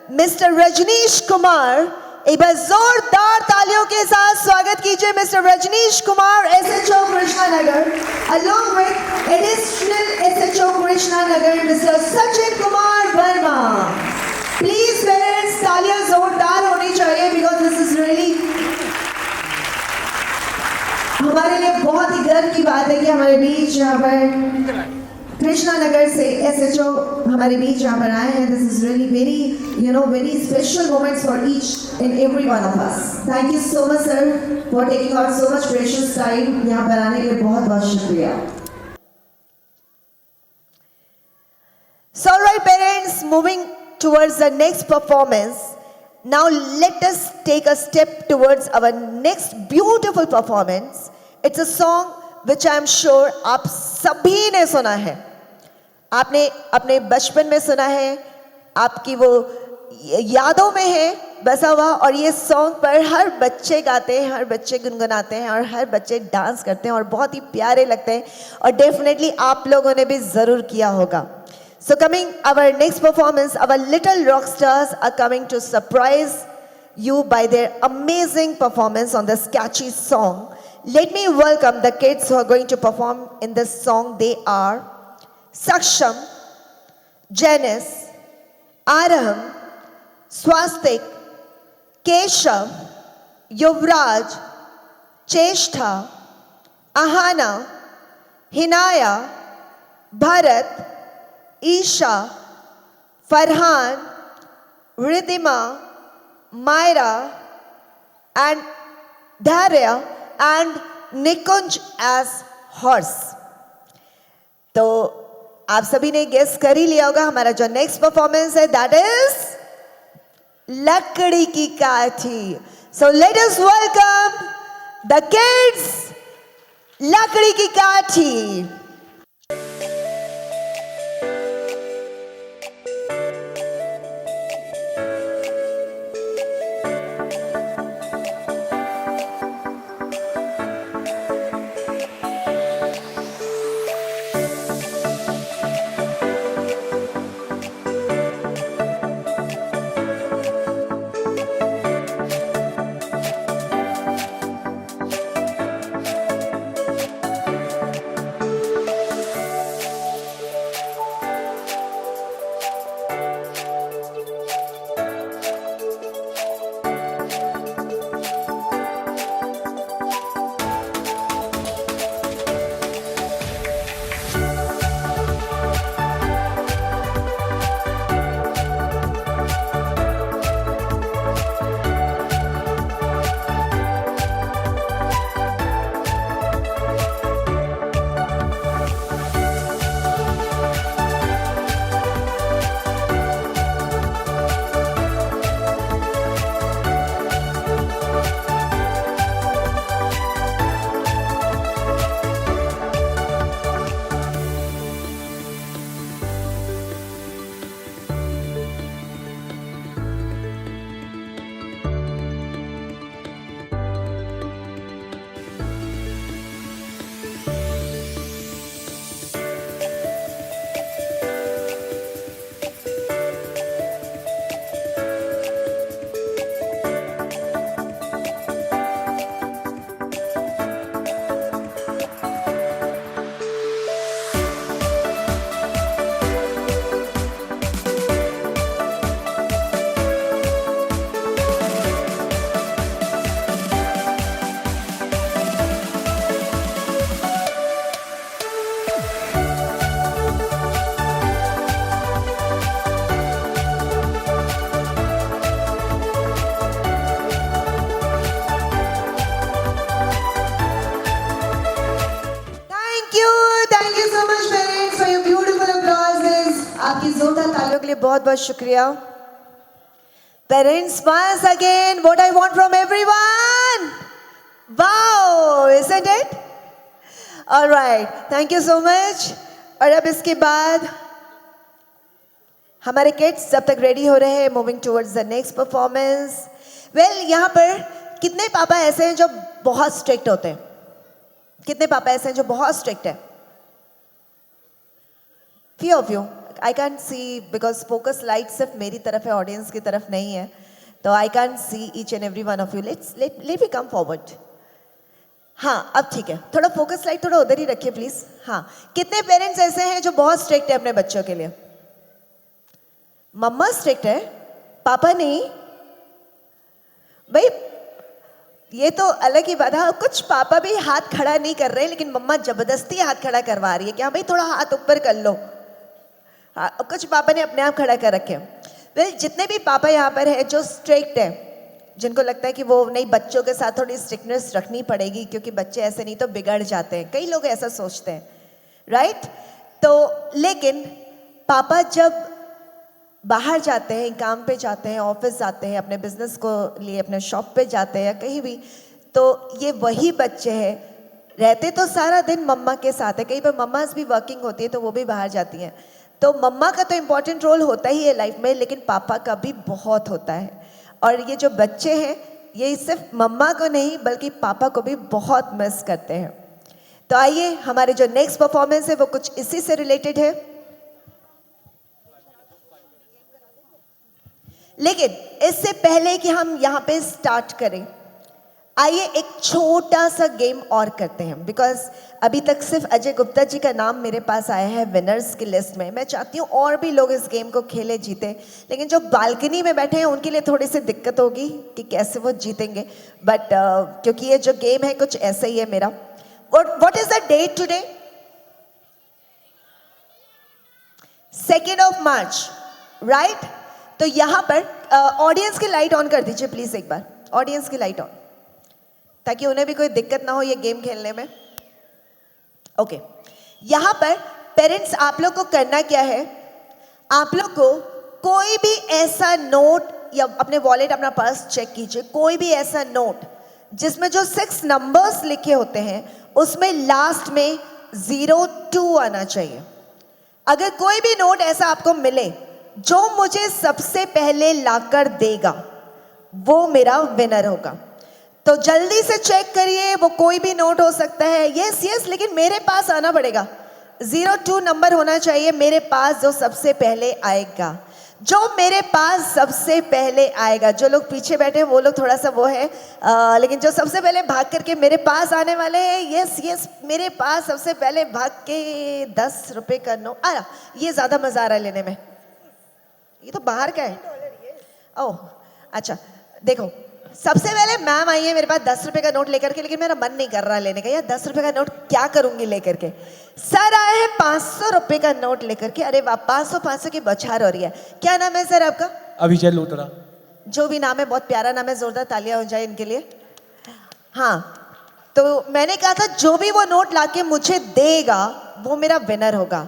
A: Mr. Rajneesh Kumar. एक बार जोरदार तालियों के साथ स्वागत कीजिए mister Rajneesh Kumar, SHO Krishna Nagar, along with additional SHO Krishna Nagar mister Sachin Kumar Verma. Please parents तालियां जोरदार होनी चाहिए because this is really हमारे लिए बहुत ही गर्व की बात है कि हमारे बीच यहाँ पर कृष्णा नगर से SHO हमारे बीच यहाँ पर आए हैं. This is really very special moments for each and every one of us. Thank you so much sir for taking out so much precious time. यहाँ पर आने के लिए बहुत बहुत शुक्रिया. So all right parents, moving towards the next performance. Now let us take a step towards our next beautiful performance. It's a song which I am sure आप सभी ने सुना है. आपने अपने बचपन में सुना है, आपकी वो यादों में है बसा हुआ. और ये सॉन्ग पर हर बच्चे गाते हैं, हर बच्चे गुनगुनाते हैं और हर बच्चे डांस करते हैं और बहुत ही प्यारे लगते हैं. और डेफिनेटली आप लोगों ने भी ज़रूर किया होगा. So coming our next performance, our little rock stars are coming to surprise you by their amazing performance on this catchy song. Let me welcome the kids who are going to perform in this song. They are Saksham, Janice, Araham, Swastik, Keshav, Yuvraj, Cheshtha, Ahana, Hinaya, Bharat, Isha, Farhan, Ridhima, Myra, and Dharya, and Nikunj as horse. तो आप सभी ने guess कर ही लिया होगा हमारा जो next performance है दैट इज लकड़ी की काठी. So let us welcome the kids लकड़ी की काठी.
B: आपकी जोरदार तालियों
A: के लिए बहुत बहुत शुक्रिया. Parents, once again, what I want from everyone. Wow, isn't it? All right, thank you so much. और अब इसके बाद हमारे किड्स जब तक रेडी हो रहे हैं, moving towards the next performance. Well, यहाँ पर कितने पापा ऐसे हैं जो बहुत स्ट्रिक्ट होते हैं? कितने पापा ऐसे हैं जो बहुत स्ट्रिक्ट है? Few of you. I can't see because focus light सिर्फ मेरी तरफ है, ऑडियंस की तरफ नहीं है, तो I can't see each and every one of you. Let me come forward. हाँ, अब ठीक है. थोड़ा फोकस लाइट थोड़ा उधर ही रखिए प्लीज. हाँ, कितने पेरेंट्स ऐसे हैं जो बहुत स्ट्रिक्ट है अपने बच्चों के लिए? मम्मा स्ट्रिक्ट है, पापा नहीं. भाई ये तो अलग ही बात है. कुछ पापा भी हाथ खड़ा नहीं कर रहे, लेकिन मम्मा जबरदस्ती हाथ खड़ा करवा रही है कि हाँ भाई थोड़ा हाथ ऊपर कर लो. हाँ, कुछ पापा ने अपने आप खड़ा कर रखे. वेल, जितने भी पापा यहाँ पर है जो स्ट्रिक्ट है, जिनको लगता है कि वो नहीं, बच्चों के साथ थोड़ी स्ट्रिक्टनेस रखनी पड़ेगी क्योंकि बच्चे ऐसे नहीं तो बिगड़ जाते हैं, कई लोग ऐसा सोचते हैं, राइट? तो लेकिन पापा जब बाहर जाते हैं, काम पे जाते हैं, ऑफिस जाते हैं, अपने बिजनेस को लिए अपने शॉप पे जाते हैं या कहीं भी, तो ये वही बच्चे हैं. रहते तो सारा दिन मम्मा के साथ है, कई बार मम्माज भी वर्किंग होती है तो वो भी बाहर जाती हैं, तो मम्मा का तो इम्पोर्टेंट रोल होता ही है लाइफ में, लेकिन पापा का भी बहुत होता है. और ये जो बच्चे हैं ये सिर्फ मम्मा को नहीं बल्कि पापा को भी बहुत मिस करते हैं. तो आइए, हमारे जो नेक्स्ट परफॉर्मेंस है वो कुछ इसी से रिलेटेड है. लेकिन इससे पहले कि हम यहाँ पे स्टार्ट करें, आइए एक छोटा सा गेम और करते हैं. बिकॉज अभी तक सिर्फ अजय गुप्ता जी का नाम मेरे पास आया है विनर्स की लिस्ट में. मैं चाहती हूँ और भी लोग इस गेम को खेले, जीते, लेकिन जो बालकनी में बैठे हैं उनके लिए थोड़ी सी दिक्कत होगी कि कैसे वो जीतेंगे. बट क्योंकि ये जो गेम है कुछ ऐसा ही है मेरा. What is the date today? 2 March, right? तो यहाँ पर ऑडियंस की लाइट ऑन कर दीजिए प्लीज एक बार. ऑडियंस की लाइट ऑन, ताकि उन्हें भी कोई दिक्कत ना हो ये गेम खेलने में. ओके, यहाँ पर पेरेंट्स आप लोग को करना क्या है, आप लोग को कोई भी ऐसा नोट या अपने वॉलेट, अपना पर्स चेक कीजिए, कोई भी ऐसा नोट जिसमें जो 6 नंबर्स लिखे होते हैं उसमें लास्ट में 02 आना चाहिए. अगर कोई भी नोट ऐसा आपको मिले जो मुझे सबसे पहले लाकर देगा वो मेरा विनर होगा. तो जल्दी से चेक करिए, वो कोई भी नोट हो सकता है. यस, लेकिन मेरे पास आना पड़ेगा. 02 नंबर होना चाहिए मेरे पास, जो सबसे पहले आएगा, जो मेरे पास सबसे पहले आएगा. जो लोग पीछे बैठे हैं वो लोग थोड़ा सा वो है, लेकिन जो सबसे पहले भाग करके मेरे पास आने वाले हैं, यस, मेरे पास सबसे पहले भाग के 10 रुपए का नोट आया. ये ज्यादा मजा आ रहा है लेने में. ये तो बाहर का है. ओह अच्छा, देखो सबसे पहले मैम आई है मेरे पास 10 रुपए का नोट लेकर के, लेकिन मेरा मन नहीं कर रहा लेने का. यार 10 रुपए का नोट क्या करूंगी लेकर के. सर आए हैं 500 रुपए का नोट लेकर के. अरे वाह, 500 की बौछार हो रही है. क्या नाम है सर आपका?
E: अभिजय लोतरा.
A: जो भी नाम है बहुत प्यारा नाम है, जोरदार तालियां हो जाए इनके लिए. हाँ, तो मैंने कहा था जो भी वो नोट लाके मुझे देगा वो मेरा विनर होगा.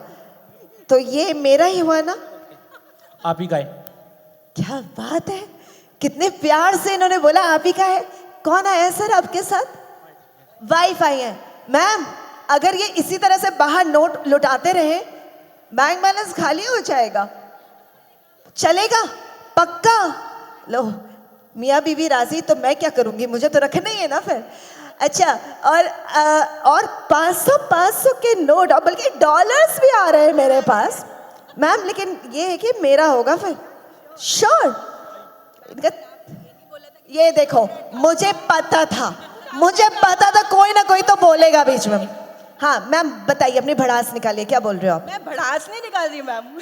A: तो ये मेरा ही हुआ ना?
E: आप ही का है.
A: क्या बात है, कितने प्यार से इन्होंने बोला आप ही का है. कौन आया सर आपके साथ? वाइफ आई है. मैम, अगर ये इसी तरह से बाहर नोट लुटाते रहे बैंक बैलेंस खाली हो जाएगा. चलेगा पक्का? लो, मियाँ बीवी राजी तो मैं क्या करूंगी, मुझे तो रखना ही है ना फिर. अच्छा, और 500 के नोट, और बल्कि डॉलर्स भी आ रहे हैं मेरे पास मैम. लेकिन ये है कि मेरा होगा फिर श्योर. ये देखो, मुझे पता था कोई ना कोई तो बोलेगा बीच में. हाँ मैम बताइए, अपनी भड़ास निकालिए. क्या बोल रहे हो आप?
H: मैं भड़ास नहीं निकाल रही मैम.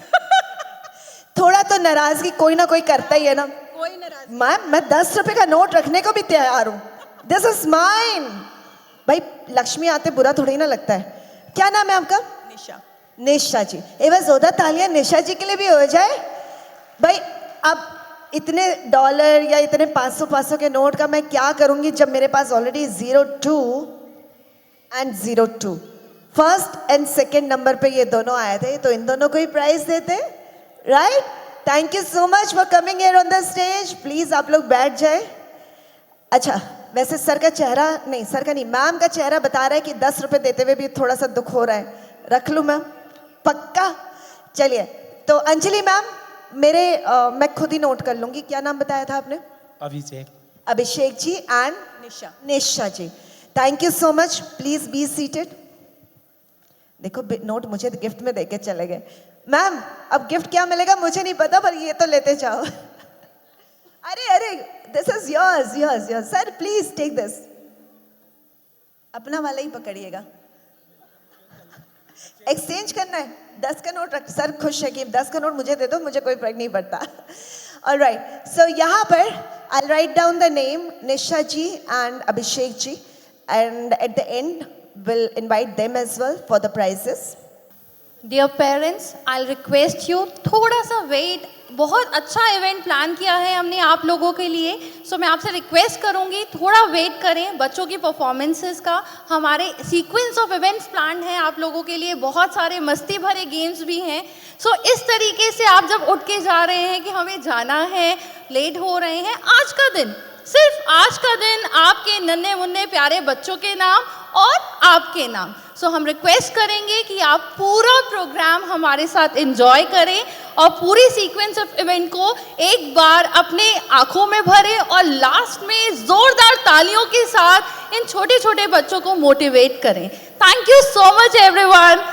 A: थोड़ा तो नाराजगी कोई ना कोई करता ही है ना.
H: कोई नाराज.
A: मैम, मैं 10 रुपए का नोट रखने को भी तैयार हूँ. This is mine. भाई लक्ष्मी आते बुरा थोड़ी ना लगता है. क्या नाम है आपका? निशा जी. एक बार जोरदार तालियां निशा जी के लिए भी हो जाए. भाई अब इतने डॉलर या इतने 500 के नोट का मैं क्या करूंगी जब मेरे पास already 02 and 02 first and second number पे ये दोनों आए थे. तो इन दोनों को ही प्राइज देते. Right? Thank you so much for coming here on the stage. Please आप लोग बैठ जाए. अच्छा, वैसे सर का चेहरा नहीं, सर का नहीं, मैम का चेहरा बता रहा है कि 10 रुपए देते हुए भी थोड़ा सा दुख हो रहा है. रख लूँ मैम? पक्का? चलिए, तो अंजलि मैम, मैं खुद ही नोट कर लूंगी. क्या नाम बताया था आपने?
I: Abhishek.
A: Abhishek ji and Nisha ji. Thank you so much. Please be seated. देखो नोट मुझे गिफ्ट में देके चले गए. मैम, अब गिफ्ट क्या मिलेगा मुझे नहीं पता, पर ये तो लेते जाओ. अरे this is yours yours yours. Sir please take this. अपना वाला ही पकड़िएगा. एक्सचेंज करना है. 10 का नोट रख. सर खुश है कि 10 का नोट मुझे दे दो, मुझे कोई फर्क नहीं पड़ता. ऑलराइट, सो यहाँ पर I write down the name Nisha ji and Abhishek ji, and at the end will invite them as well for the prizes.
C: Dear parents, I request you थोड़ा सा वेट. बहुत अच्छा इवेंट प्लान किया है हमने आप लोगों के लिए, सो मैं आपसे रिक्वेस्ट करूंगी थोड़ा वेट करें बच्चों की परफॉर्मेंसेस का. हमारे सीक्वेंस ऑफ इवेंट्स प्लान है आप लोगों के लिए, बहुत सारे मस्ती भरे गेम्स भी हैं. सो इस तरीके से आप जब उठ के जा रहे हैं कि हमें जाना है, लेट हो रहे हैं, आज का दिन, सिर्फ आज का दिन आपके नन्हे मुन्ने प्यारे बच्चों के नाम और आपके नाम. सो हम रिक्वेस्ट करेंगे कि आप पूरा प्रोग्राम हमारे साथ एंजॉय करें और पूरी सीक्वेंस ऑफ इवेंट को एक बार अपने आंखों में भरें और लास्ट में जोरदार तालियों के साथ इन छोटे छोटे बच्चों को मोटिवेट करें. Thank you so much everyone.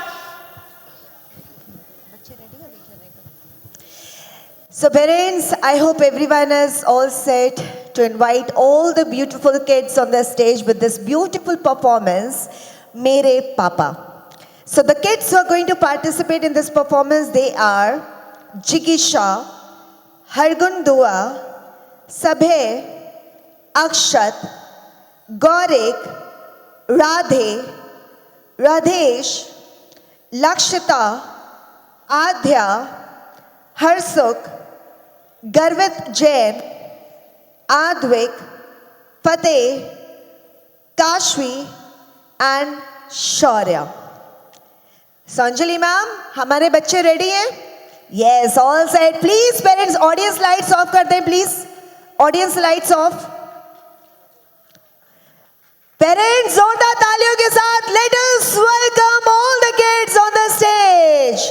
A: So parents, I hope everyone is all set to invite all the beautiful kids on the stage with this beautiful performance, Mere Papa. So the kids who are going to participate in this performance, they are Jigisha, Hargun Dua, Sabhe, Akshat, Gaurik, Radhe, Radhesh, Lakshita, Adhya, Harsuk, Garvit Jain, Advik, Fateh, Kashvi and Shaurya. Sanjali ma'am, हमारे बच्चे ready हैं? Yes, all set. Please parents, audience lights off कर दें please. Audience lights off. Parents, जोरदार तालियों के साथ let us welcome all the kids on the stage.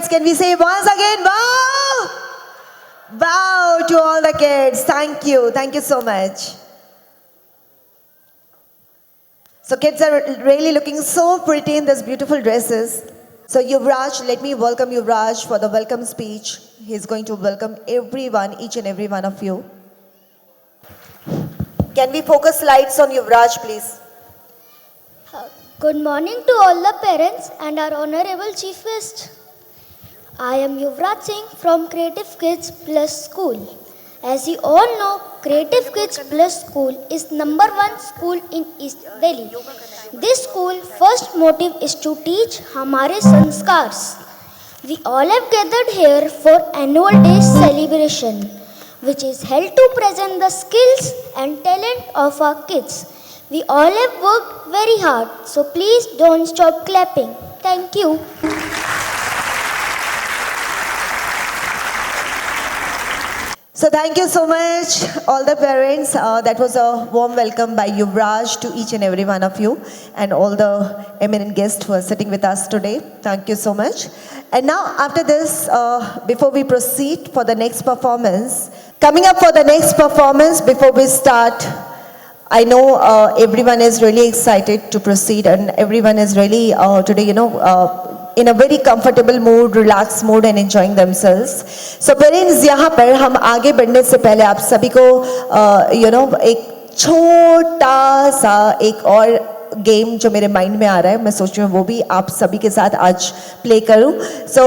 A: parents, can we say once again, wow? Wow to all the kids. Thank you so much. So kids are really looking so pretty in these beautiful dresses. So Yuvraj, let me welcome Yuvraj for the welcome speech. He's going to welcome everyone, each and every one of you. Can we focus lights on Yuvraj, please?
F: Good morning to all the parents and our honorable chief guest. I am Yuvraj Singh from Creative Kids Plus School. As you all know, Creative Kids Plus School is #1 school in East Delhi. This school first motive is to teach हमारे संस्कार्स. We all have gathered here for annual day celebration, which is held to present the skills and talent of our kids. We all have worked very hard, so please don't stop clapping. Thank you.
A: So thank you so much, all the parents. That was a warm welcome by Yuvraj to each and every one of you and all the eminent guests who are sitting with us today. Thank you so much. And now after this, before we proceed for the next performance, coming up for the next performance before we start, I know everyone is really excited to proceed and everyone is really today, in a very comfortable mood, relaxed mood and enjoying themselves. So parents, यहाँ पर हम आगे बढ़ने से पहले आप सभी को एक छोटा सा एक और गेम जो मेरे माइंड में आ रहा है, मैं सोच रही हूँ वो भी आप सभी के साथ आज प्ले करूँ. So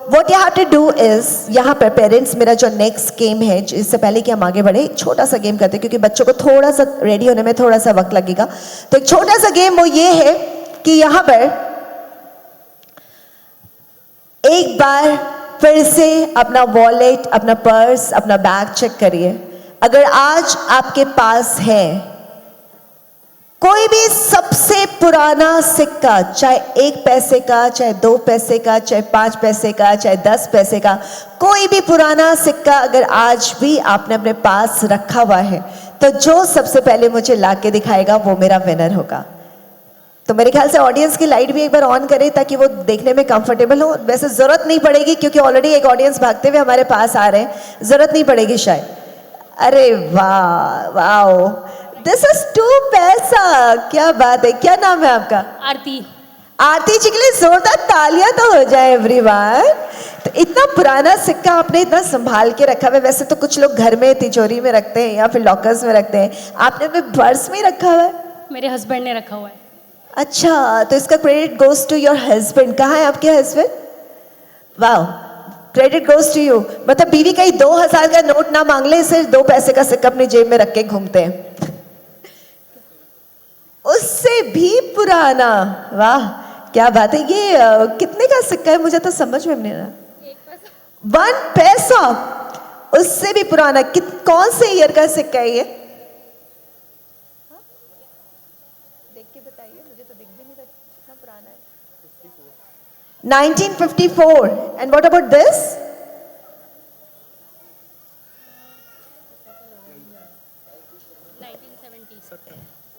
A: what you have to do is, यहाँ पर पेरेंट्स मेरा जो नेक्स्ट गेम है, इससे पहले कि हम आगे बढ़े, एक छोटा सा गेम करते हैं क्योंकि बच्चों को थोड़ा सा रेडी होने में थोड़ा सा वक्त लगेगा. तो एक छोटा सा गेम वो ये है कि यहाँ पर एक बार फिर से अपना वॉलेट, अपना पर्स, अपना बैग चेक करिए. अगर आज आपके पास है कोई भी सबसे पुराना सिक्का, चाहे 1 पैसे का, चाहे 2 पैसे का, चाहे 5 पैसे का, चाहे 10 पैसे का, कोई भी पुराना सिक्का अगर आज भी आपने अपने पास रखा हुआ है, तो जो सबसे पहले मुझे लाके दिखाएगा वो मेरा विनर होगा. तो मेरे ख्याल से ऑडियंस की लाइट भी एक बार ऑन करें ताकि वो देखने में कंफर्टेबल हो. वैसे जरूरत नहीं पड़ेगी क्योंकि ऑलरेडी एक ऑडियंस भागते हुए हमारे पास आ रहे हैं, जरूरत नहीं पड़ेगी शायद. अरे वाह वाओ, दिस इज 2 पैसा. क्या बात है, क्या नाम है आपका?
I: आरती.
A: आरती जी के लिए जोरदार तालियां तो हो जाए एवरीवन. तो इतना पुराना सिक्का आपने इतना संभाल के रखा है. वैसे तो कुछ लोग घर में तिजोरी में रखते हैं या फिर लॉकर्स में रखते हैं, आपने अपने पर्स में रखा हुआ है?
I: मेरे हस्बैंड ने रखा हुआ है.
A: अच्छा, तो इसका credit goes to your husband. कहाँ है आपके हस्बैंड? वाह, क्रेडिट गोज टू यू. मतलब बीवी कहीं 2000 का नोट ना मांग ले, सिर्फ 2 पैसे का सिक्का अपनी जेब में रख के घूमते हैं. उससे भी पुराना. वाह क्या बात है. ये कितने का सिक्का है, मुझे तो समझ में नहीं आ रहा. 1 पैसा, उससे भी पुराना. कौन से ईयर का सिक्का है ये? 1954. And what about this?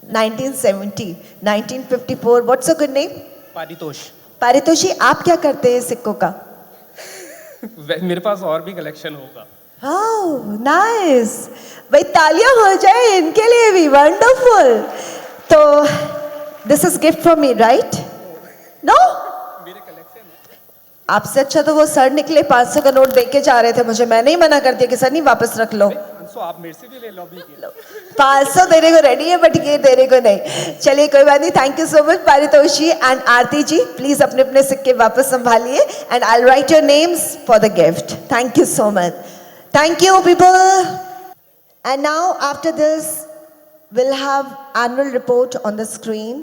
A: 1970. 1954. What's your good name?
J: Paritosh.
A: पारितोषी, आप क्या करते हैं सिक्कों का?
J: मेरे पास और भी कलेक्शन होगा.
A: Oh, nice. भाई तालियां हो जाए इनके लिए भी. Wonderful. तो this is gift from me, right? No? आपसे अच्छा तो वो सर निकले 500 का नोट देके जा रहे थे मुझे. मैंने ही मना कर दिया कि सर नहीं, वापस रख लो.
J: आप मेरे से भी ले लो.
A: 500 देने को रेडी है बट ये देने को नहीं. चलिए कोई बात नहीं. Thank you so much Paritoshi and Aarti ji. Please अपने अपने सिक्के वापस संभालिए and I will write your names for the gift. Thank you so much. Thank you people. And now after this we'll have annual report on the screen.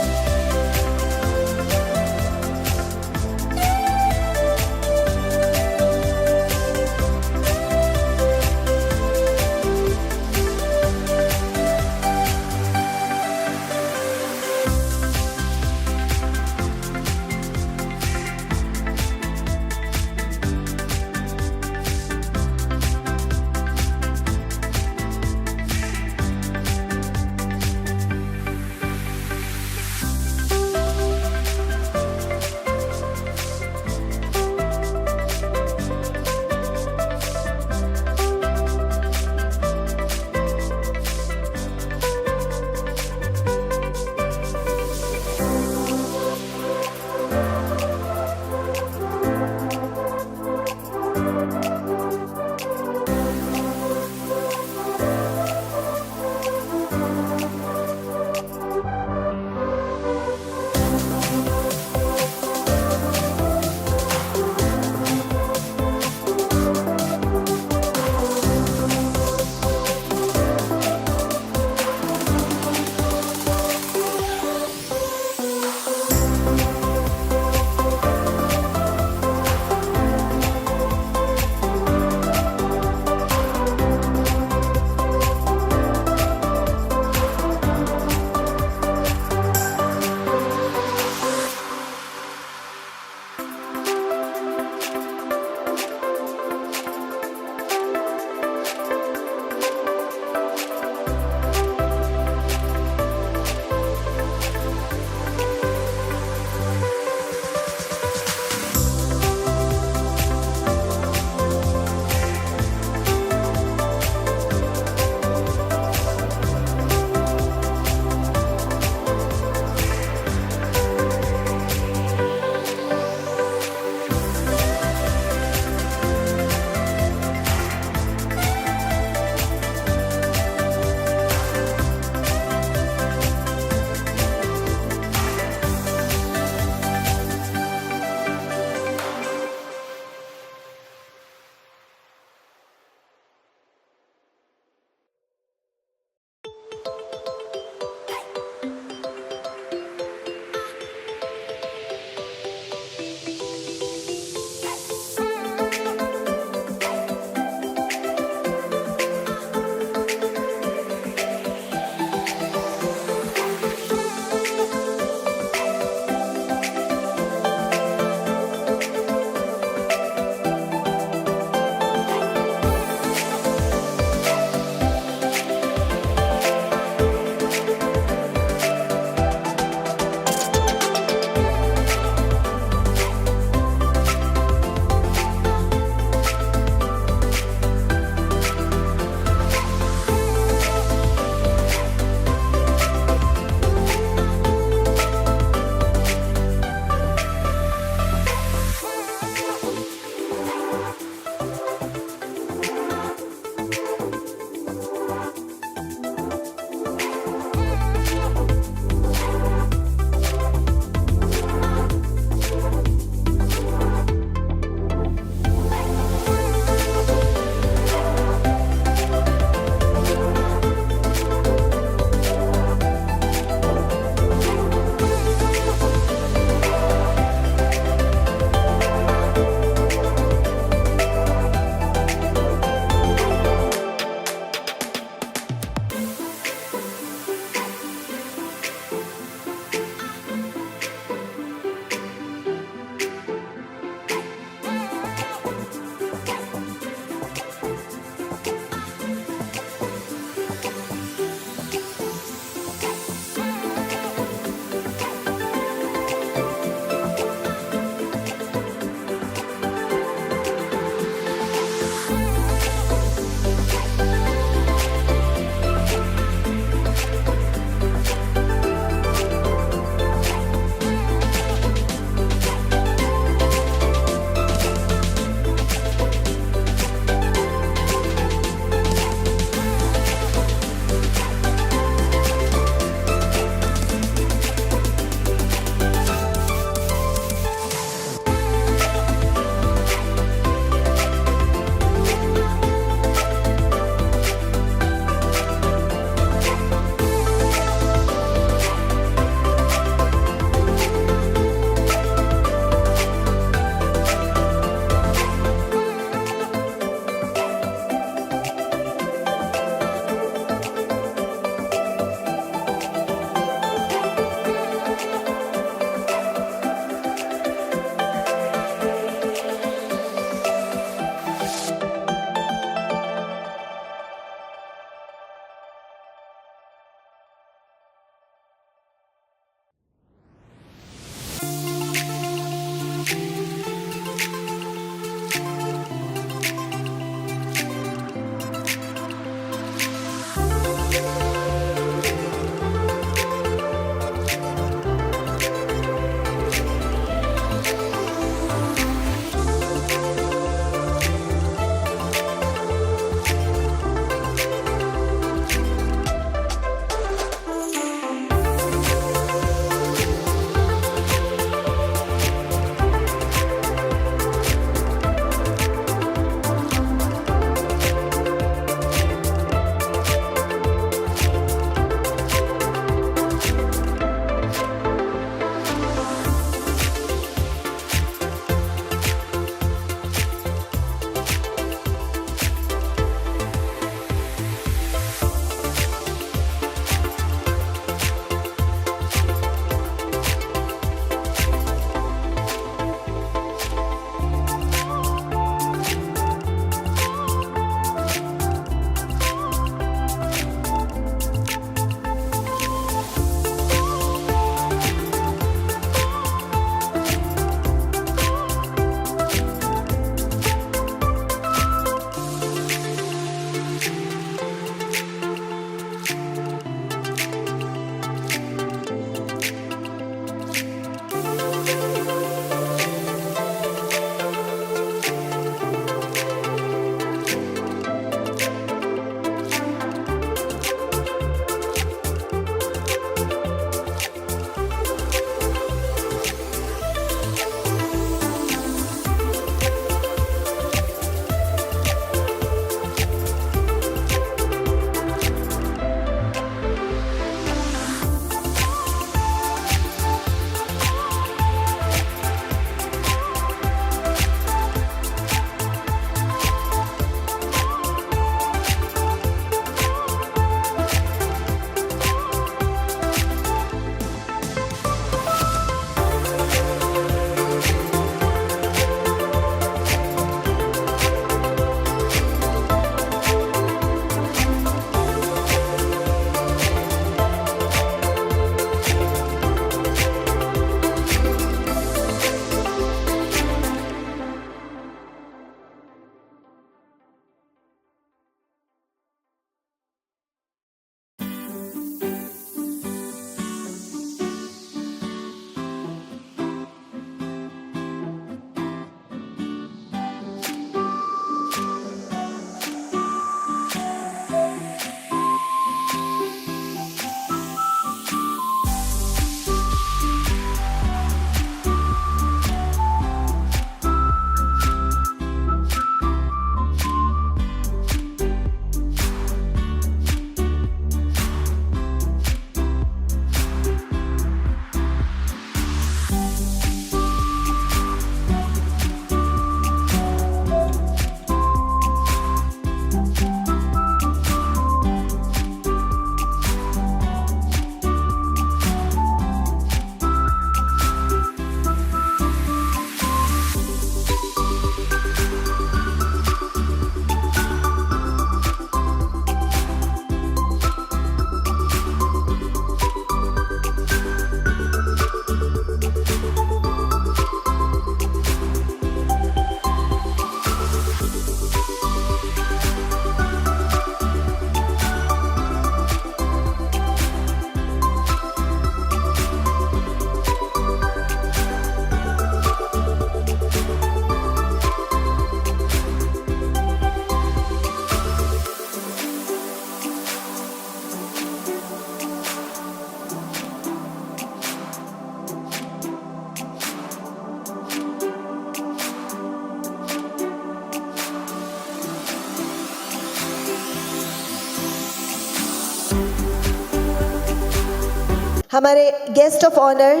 A: हमारे guest of honour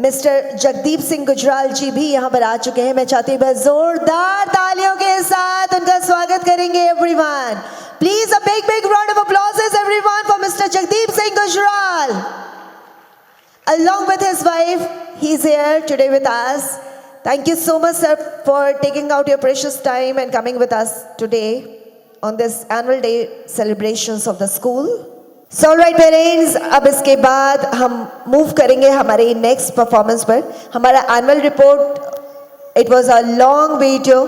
A: mister Jagdeep Singh Gujral ji भी यहाँ पर आ चुके हैं. मैं चाहती हूँ बस जोरदार तालियों के साथ उनका स्वागत करेंगे. Everyone please a big round of applauses everyone for mister Jagdeep Singh Gujral. Along with his wife, he's here today with us. Thank you so much, sir, for taking out your precious time and coming with us today on this annual day celebrations of the school. So, all right, parents, अब इसके बाद हम move करेंगे हमारे next performance पर. हमारा annual report, it was a long video.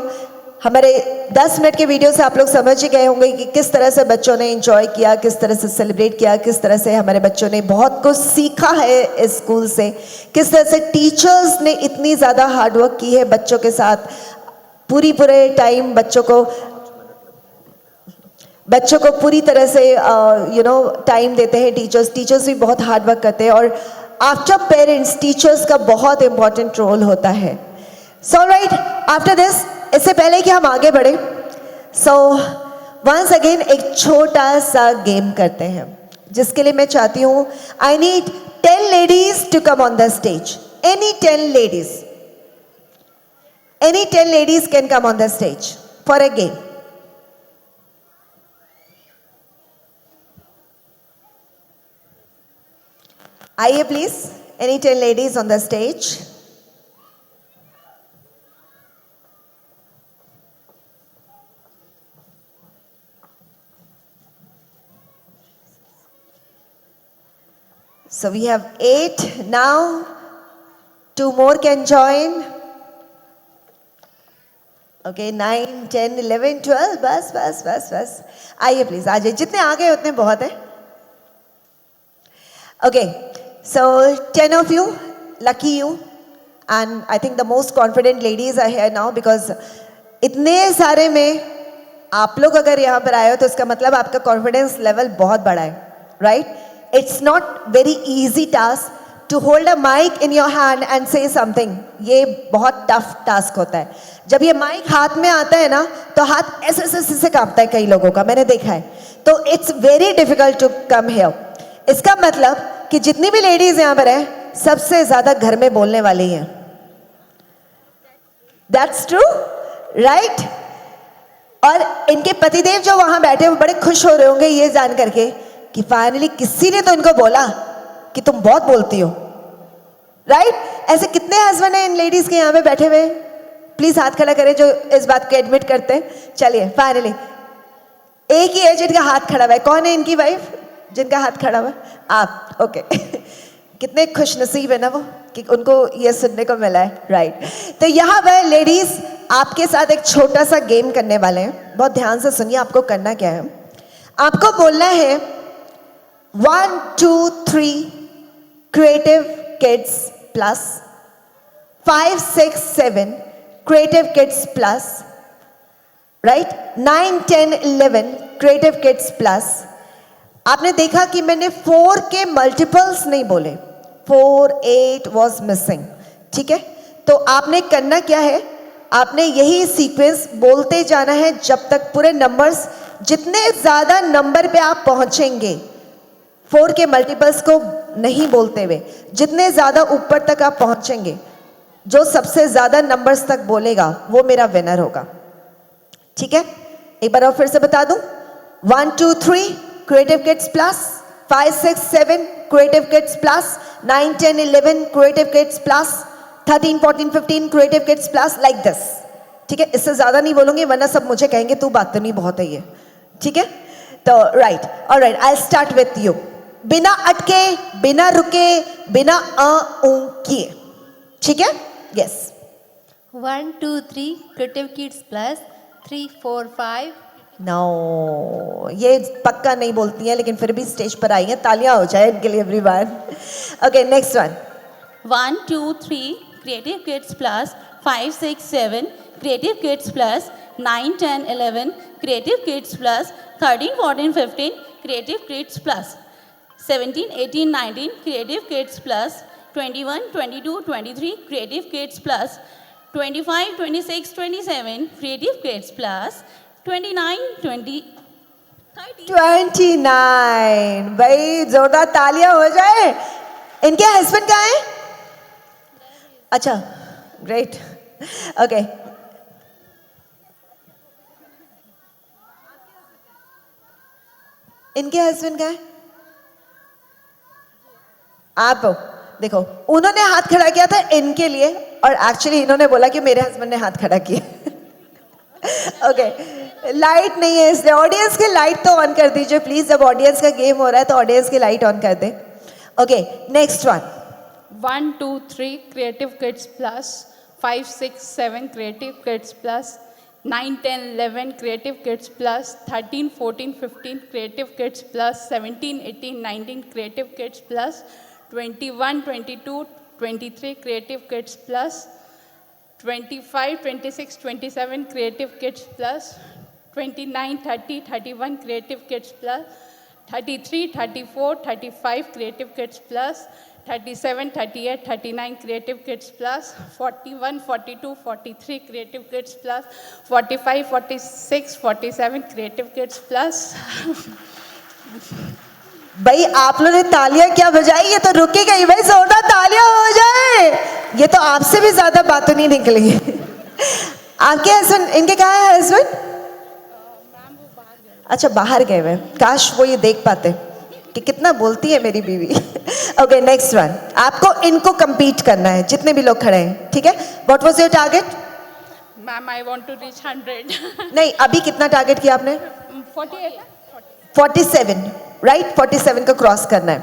A: हमारे 10 minute के वीडियो से आप लोग समझ ही गए होंगे कि किस तरह से बच्चों ने एंजॉय किया, किस तरह से सेलिब्रेट किया, किस तरह से हमारे बच्चों ने बहुत कुछ सीखा है इस स्कूल से, किस तरह से टीचर्स ने इतनी ज़्यादा हार्डवर्क की है बच्चों के साथ. पूरे टाइम बच्चों को पूरी तरह से टाइम देते हैं टीचर्स भी बहुत हार्डवर्क करते हैं. और आफ्टर पेरेंट्स टीचर्स का बहुत इंपॉर्टेंट रोल होता है. सो राइट, आफ्टर दिस, इससे पहले कि हम आगे बढ़े, सो वंस अगेन एक छोटा सा गेम करते हैं जिसके लिए मैं चाहती हूँ I need 10 ladies to come on the stage. Any 10 ladies can come on the stage for a game. आइए please, any 10 ladies on the stage. So we have 8 now. 2 more can join. Okay, 9, 10, 11, 12. बस. आइए please, आ जाइए. जितने आ गए उतने बहुत है. Okay, so 10 of you, lucky you, and I think the most confident ladies are here now because इतने सारे में आप लोग अगर यहाँ पर आए हो तो इसका मतलब आपका कॉन्फिडेंस लेवल बहुत बड़ा है, right? It's not very easy task to hold a mic in your hand and say something. ये बहुत tough task होता है. जब ये माइक हाथ में आता है ना तो हाथ ऐसे कांपता है कई लोगों का, मैंने देखा है. तो it's very difficult to come here. इसका मतलब कि जितनी भी लेडीज यहाँ पर है सबसे ज्यादा घर में बोलने वाली हैं. That's true, right? और इनके पतिदेव जो वहां बैठे वो बड़े खुश हो रहे होंगे ये जान करके कि फाइनली किसी ने तो इनको बोला कि तुम बहुत बोलती हो, राइट? ऐसे कितने हस्बैंड हैं इन लेडीज के यहाँ पे बैठे हुए? प्लीज हाथ खड़ा करें जो इस बात को एडमिट करते हैं. चलिए, फाइनली एक ही है जिनका हाथ खड़ा हुआ है. कौन है इनकी वाइफ जिनका हाथ खड़ा हुआ? आप. ओके. कितने खुश नसीब है ना वो कि उनको ये सुनने को मिला है, राइट? तो यहाँ पर लेडीज आपके साथ एक छोटा सा गेम करने वाले हैं. बहुत ध्यान से सुनिए. आपको करना क्या है, आपको बोलना है 1, 2, 3 creative kids plus, 5, 6, 7 creative kids plus, right? 9, 10, 11 creative kids plus. आपने देखा कि मैंने 4 के मल्टीपल्स नहीं बोले. 4, 8 वॉज मिसिंग. ठीक है, तो आपने करना क्या है, आपने यही सीक्वेंस बोलते जाना है जब तक पूरे नंबर्स, जितने ज्यादा नंबर पे आप पहुंचेंगे 4 के मल्टीपल्स को नहीं बोलते हुए, जितने ज्यादा ऊपर तक आप पहुंचेंगे, जो सबसे ज्यादा नंबर्स तक बोलेगा वो मेरा विनर होगा. ठीक है, एक बार और फिर से बता दूं. 1, 2, 3 creative kids plus, 5, 6, 7 creative kids plus, 9, 10, 11 creative kids plus, 13, 14, 15 creative kids plus, like this. ठीक है, इससे ज्यादा नहीं बोलूंगी वरना सब मुझे कहेंगे तू बात नहीं बहुत है ये. ठीक है, तो right, alright, I start with you. बिना अटके, बिना रुके, बिना किए. ठीक है, yes.
I: 1, 2, 3 creative kids plus, 3, 4, 5.
A: No, ये पक्का नहीं बोलती हैं लेकिन फिर भी स्टेज पर आई हैं. तालियां हो जाए इनके लिए everyone. Okay, next one.
G: 1, 2, 3 creative kids plus, 5, 6, 7 creative kids plus, 9, 10, 11 creative kids plus, 13, 14, 15 creative kids plus, 17, 18, 19 creative kids plus, 21, 22, 23 creative kids plus, 25, 26, 27 creative kids plus, 29, 20, 30.
A: 29. भाई जोरदार तालियां हो जाए. इनके हस्बैंड कहाँ हैं? अच्छा, ग्रेट, ओके। इनके हस्बैंड कहाँ हैं? आप हो, देखो उन्होंने हाथ खड़ा किया था इनके लिए और एक्चुअली इन्होंने बोला कि मेरे हस्बैंड ने हाथ खड़ा किया। ओके, लाइट नहीं है इसलिए ऑडियंस की लाइट तो ऑन कर दीजिए प्लीज। जब ऑडियंस का गेम हो रहा है तो ऑडियंस की लाइट ऑन कर दे। Okay, next one.
D: 1, 2, 3 Creative Kids Plus, 5, 6, 7 Creative Kids Plus, 9, 10, 11 Creative Kids Plus, 13, 14, 15 Creative Kids Plus, 17, 18, 19 Creative Kids Plus, 21, 22, 23 Creative Kids Plus, 25, 26, 27 Creative Kids Plus, 29, 30, 31 Creative Kids Plus, 33, 34, 35 Creative Kids Plus, 37, 38, 39 Creative Kids Plus, 41, 42, 43 Creative Kids Plus, 45, 46, 47 Creative Kids Plus.
A: भाई आप लोगों ने तालियां क्या बजाई, ये तो रुकी गई भाई, जोरदार तालियां हो जाए। ये तो आपसे भी ज्यादा बातें नहीं निकली। आपके हस्बैंड, इनके कहाँ है हस्बैंड? अच्छा, बाहर गए हुए। काश वो ये देख पाते कि कितना बोलती है मेरी बीवी। Okay, next one. आपको इनको compete करना है, जितने भी लोग खड़े हैं, ठीक है? What was your target?
D: Ma'am, I want to reach 100.
A: नहीं, अभी कितना टारगेट किया आपने?
D: 48.
A: 47, राइट? 47 को क्रॉस करना है।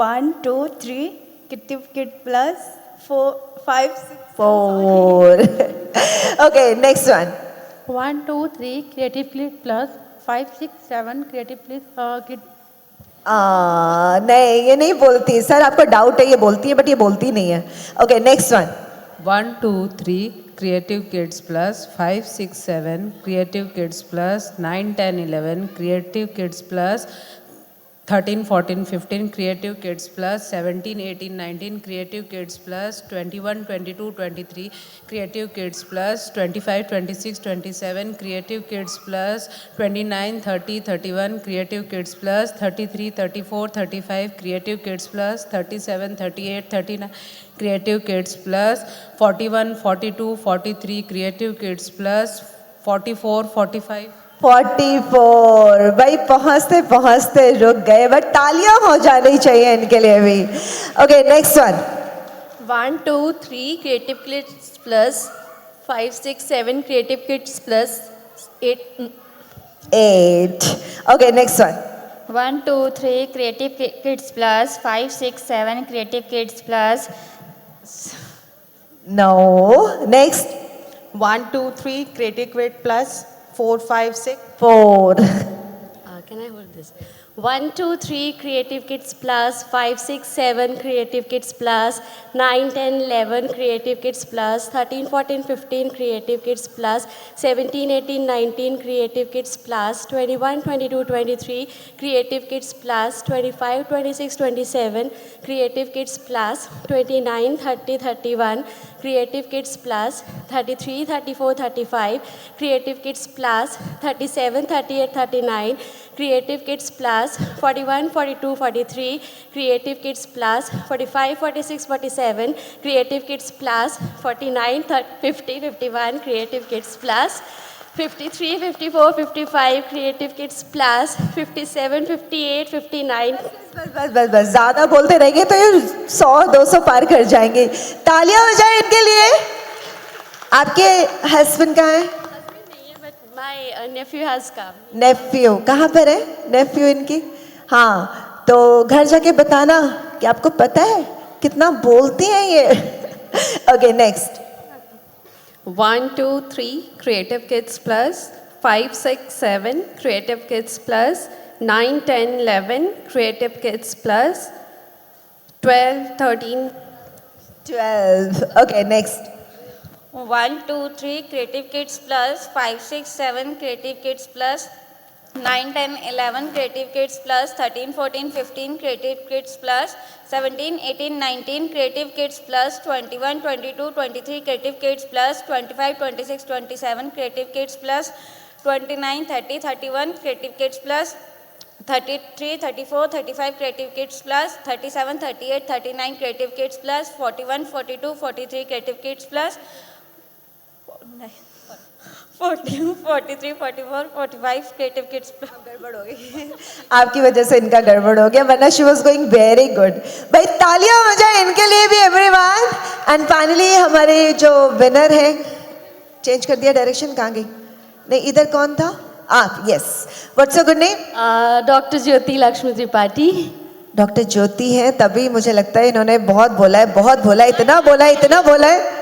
H: 1, 2, 3 Creative Kid Plus, 4, 5, 6.
A: 4. Okay, next one.
I: 1, 2, 3 Creative Kids Plus, 5, 6, 7 Creative Kids.
A: नहीं, ये नहीं बोलती सर, आपको डाउट है ये बोलती है, बट ये बोलती नहीं है। Okay, next one.
K: 1, 2, 3 Creative Kids Plus, 5, 6, 7 Creative Kids Plus, 9, 10, 11 Creative Kids Plus, 13, 14, 15 Creative Kids Plus, 17, 18, 19 Creative Kids Plus, 21, 22, 23 Creative Kids Plus, 25, 26, 27 Creative Kids Plus, 29, 30, 31 Creative Kids Plus, 33, 34, 35 Creative Kids Plus, 37, 38, 39 Creative Kids Plus, 41, 42, 43 Creative Kids Plus, 44, 45
A: 44। भाई पहुंचते पहुंचते रुक गए, but तालियां हो जानी चाहिए इनके लिए भी। Okay, next one.
I: 1, 2, 3 Creative Kids Plus, 5, 6, 7 Creative Kids Plus, 8.
A: 8। Okay, next one.
F: 1, 2, 3 Creative Kids Plus, 5, 6, 7 Creative Kids Plus.
A: No, next.
H: 1, 2, 3 Creative Kid Plus, 4, 5, 6.
A: 4।
I: Can I hold this? 1, 2, 3 Creative Kids Plus, 5, 6, 7 Creative Kids Plus, 9, 10, 11 Creative Kids Plus, 13, 14, 15 Creative Kids Plus, 17, 18, 19 Creative Kids Plus, 21, 22, 23 Creative Kids Plus, 25, 26, 27 Creative Kids Plus, 29, 30, 31 Creative Kids Plus, 33, 34, 35 Creative Kids Plus, 37, 38, 39 Creative Kids Plus, 41, 42, 43 Creative Kids Plus, 45, 46, 47 Creative Kids Plus, 49, 50, 51 Creative Kids Plus, 53, 54, 55 Creative Kids Plus, 57, 58, 59.
A: बस बस बस, ज्यादा बोलते रहेंगे तो ये 100-200 पार कर जाएंगे। तालियां हो जाए इनके लिए। आपके हस्बैंड कहाँ है?
I: My nephew has come.
A: Neiphiu कहाँ पर है? नेफ्यू इनकी, हाँ, तो घर जाके बताना कि आपको पता है कितना बोलती हैं ये। Okay, next.
D: 1, 2, 3 Creative Kids Plus, 5, 6, 7 Creative Kids Plus, 9, 10, 11 Creative Kids Plus, 12, 13.
A: 12। Okay, next.
F: 1, 2, 3 Creative Kids Plus, 5, 6, 7 Creative Kids Plus, 9, 10, 11 Creative Kids Plus, 13, 14, 15 Creative Kids Plus, 17, 18, 19 Creative Kids Plus, 21, 22, 23 Creative Kids Plus, 25, 26, 27 Creative Kids Plus, 29, 30, 31 Creative Kids Plus,
I: 33, 34, 35 Creative Kids Plus, 37, 38, 39 Creative Kids Plus, 41, 42, 43 Creative Kids Plus, 42, 43, 44, 45 Creative Kids Plus.
A: गड़बड़ हो गई आपकी वजह से इनका गड़बड़ हो गया, वरना she was going very good. भाई तालियां हो जाए इनके लिए भी एवरीवन। एंड फाइनली हमारे जो विनर है, चेंज कर दिया डायरेक्शन, कहाँ गई? नहीं, इधर कौन था आप? Yes, what's your good name?
I: Dr. Jyoti Lakshmi Tripathi.
A: Doctor Jyoti हैं, तभी मुझे लगता है इन्होंने बहुत बोला है, बहुत बोला है, इतना बोला है, इतना बोला है।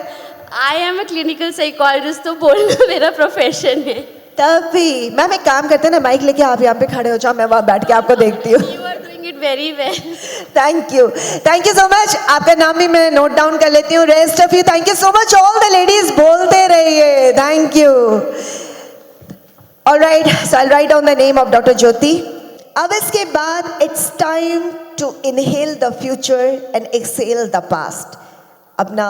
I: I am a clinical psychologist, तो बोलना मेरा प्रोफेशन है।
A: तभी मैम एक काम करते हैं ना, माइक लेके आप यहाँ पे खड़े हो जाओ, मैं वहाँ बैठ के आपको देखती हूँ।
I: You are doing it very well.
A: Thank you so much. आपका नाम भी मैं नोट डाउन कर लेती हूँ। Rest of you, thank you so much. All the ladies बोलते रहिए, thank you. Alright, so I write down the name of doctor Jyoti. अब इसके बाद it's time to inhale the future and exhale the past. अपना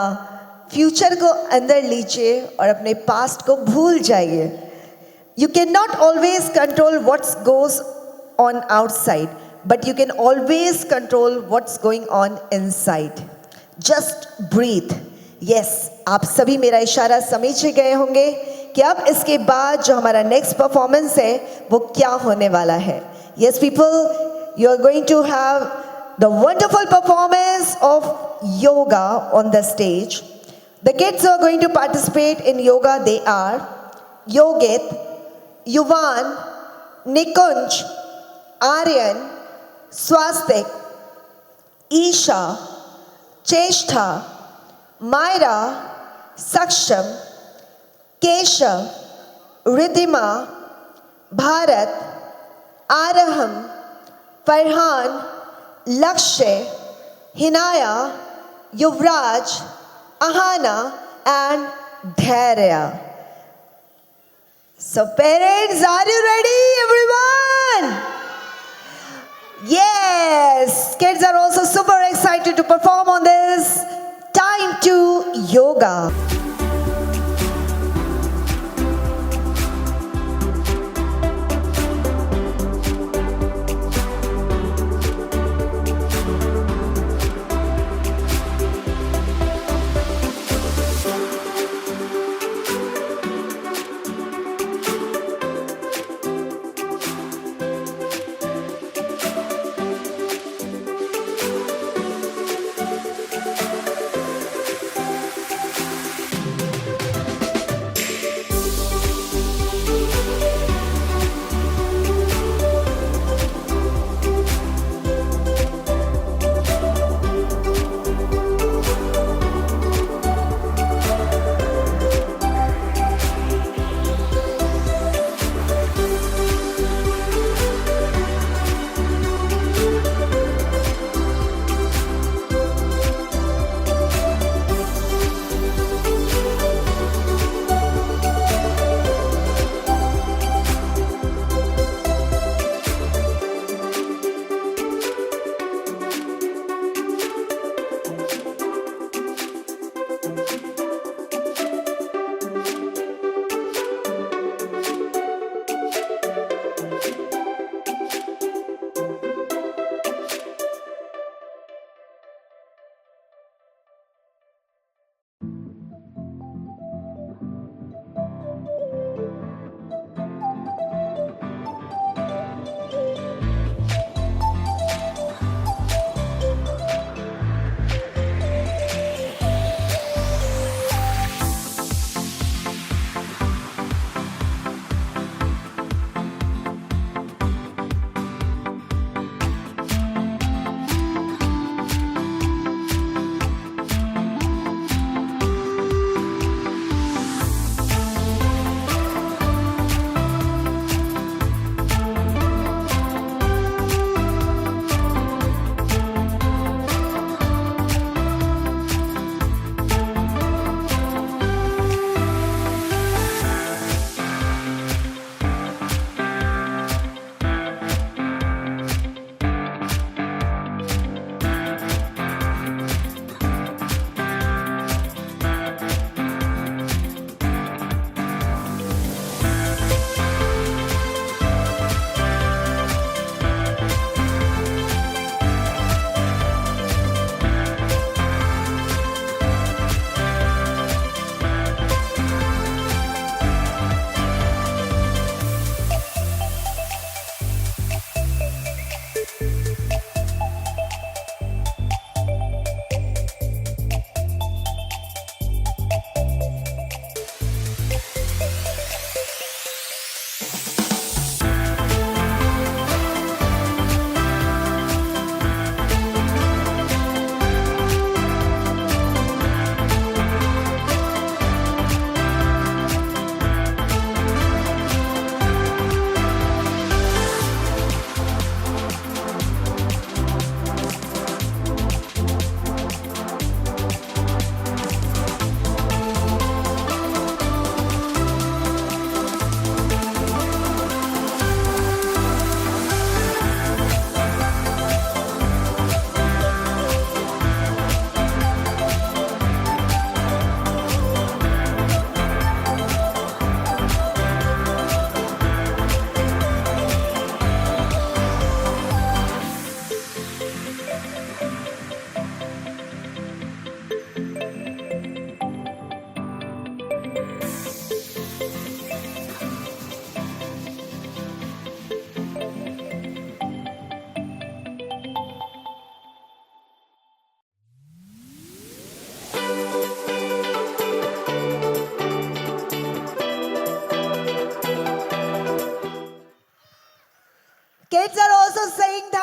A: future को अंदर लीजिए और अपने पास्ट को भूल जाइए। You cannot always control what goes on outside, but you can always control what's going on inside. Just breathe. Yes, आप सभी मेरा इशारा समझ गए होंगे कि अब इसके बाद जो हमारा नेक्स्ट परफॉर्मेंस है वो क्या होने वाला है। Yes, people, you are going to have the wonderful performance of yoga on the stage. The kids who are going to participate in yoga, they are Yogit, Yuvan, Nikunj, Aryan, Swastik, Isha, Cheshtha, Myra, Saksham, Keshav, Ridhima, Bharat, Araham, Farhan, Lakshay, Hinaya, Yuvraj, Ahana and Dhairya. So parents, are you ready, everyone? Yes, kids are also super excited to perform on this. Time to yoga.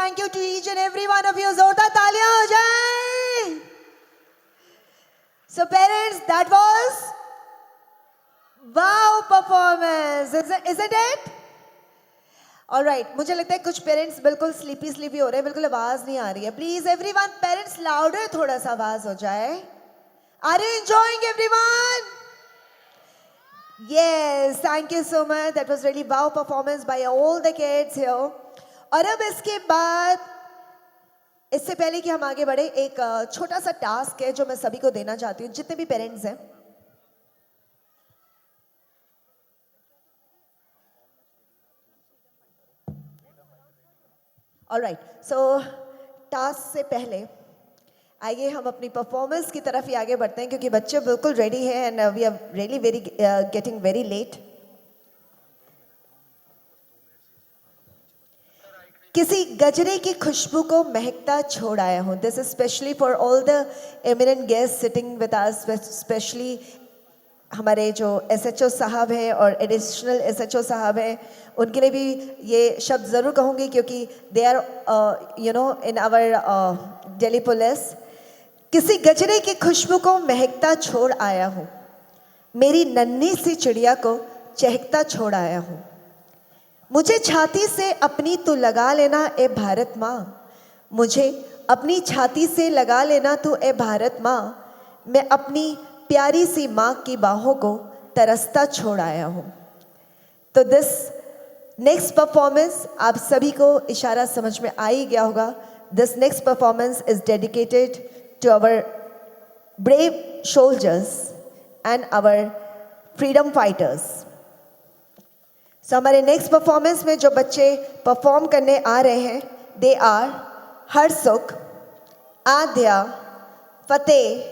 A: Thank you to each and every one of you. जोरदार तालियां हो जाए. So parents, that was wow performance. Isn't it? All right. मुझे लगता है कुछ parents बिल्कुल sleepy हो रहे हैं, बिल्कुल आवाज नहीं आ रही है. प्लीज एवरीवन, पेरेंट्स लाउडर थोड़ा सा आवाज हो जाए. Are you enjoying, everyone? Yes, thank you so much. That was really wow performance by all the kids here. और अब इसके बाद, इससे पहले कि हम आगे बढ़े, एक छोटा सा टास्क है जो मैं सभी को देना चाहती हूँ, जितने भी पेरेंट्स हैं. ऑलराइट, सो टास्क से पहले आइए हम अपनी परफॉर्मेंस की तरफ ही आगे बढ़ते हैं, क्योंकि बच्चे बिल्कुल रेडी हैं and we are really getting very late. किसी गजरे की खुशबू को महकता छोड़ आया हूँ. This is specially for all the eminent guest sitting with us, specially हमारे जो SHO साहब हैं और एडिशनल SHO साहब हैं, उनके लिए भी ये शब्द ज़रूर कहूँगी, क्योंकि they are in our Delhi police. किसी गजरे की खुशबू को महकता छोड़ आया हूँ, मेरी नन्ही सी चिड़िया को चहकता छोड़ आया हूँ. मुझे छाती से अपनी तू लगा लेना ए भारत माँ, मुझे अपनी छाती से लगा लेना तू ए भारत माँ, मैं अपनी प्यारी सी माँ की बाहों को तरसता छोड़ आया हूँ. तो दिस नेक्स्ट परफॉर्मेंस, आप सभी को इशारा समझ में आ ही गया होगा. This next performance is dedicated to our brave soldiers and our freedom fighters. So हमारे नेक्स्ट परफॉर्मेंस में जो बच्चे परफॉर्म करने आ रहे हैं, they are Harsukh, Aadya, Fateh,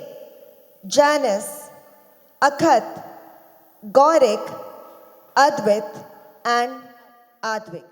A: Jainis, Akhat, Gaurik, Advit and Advik.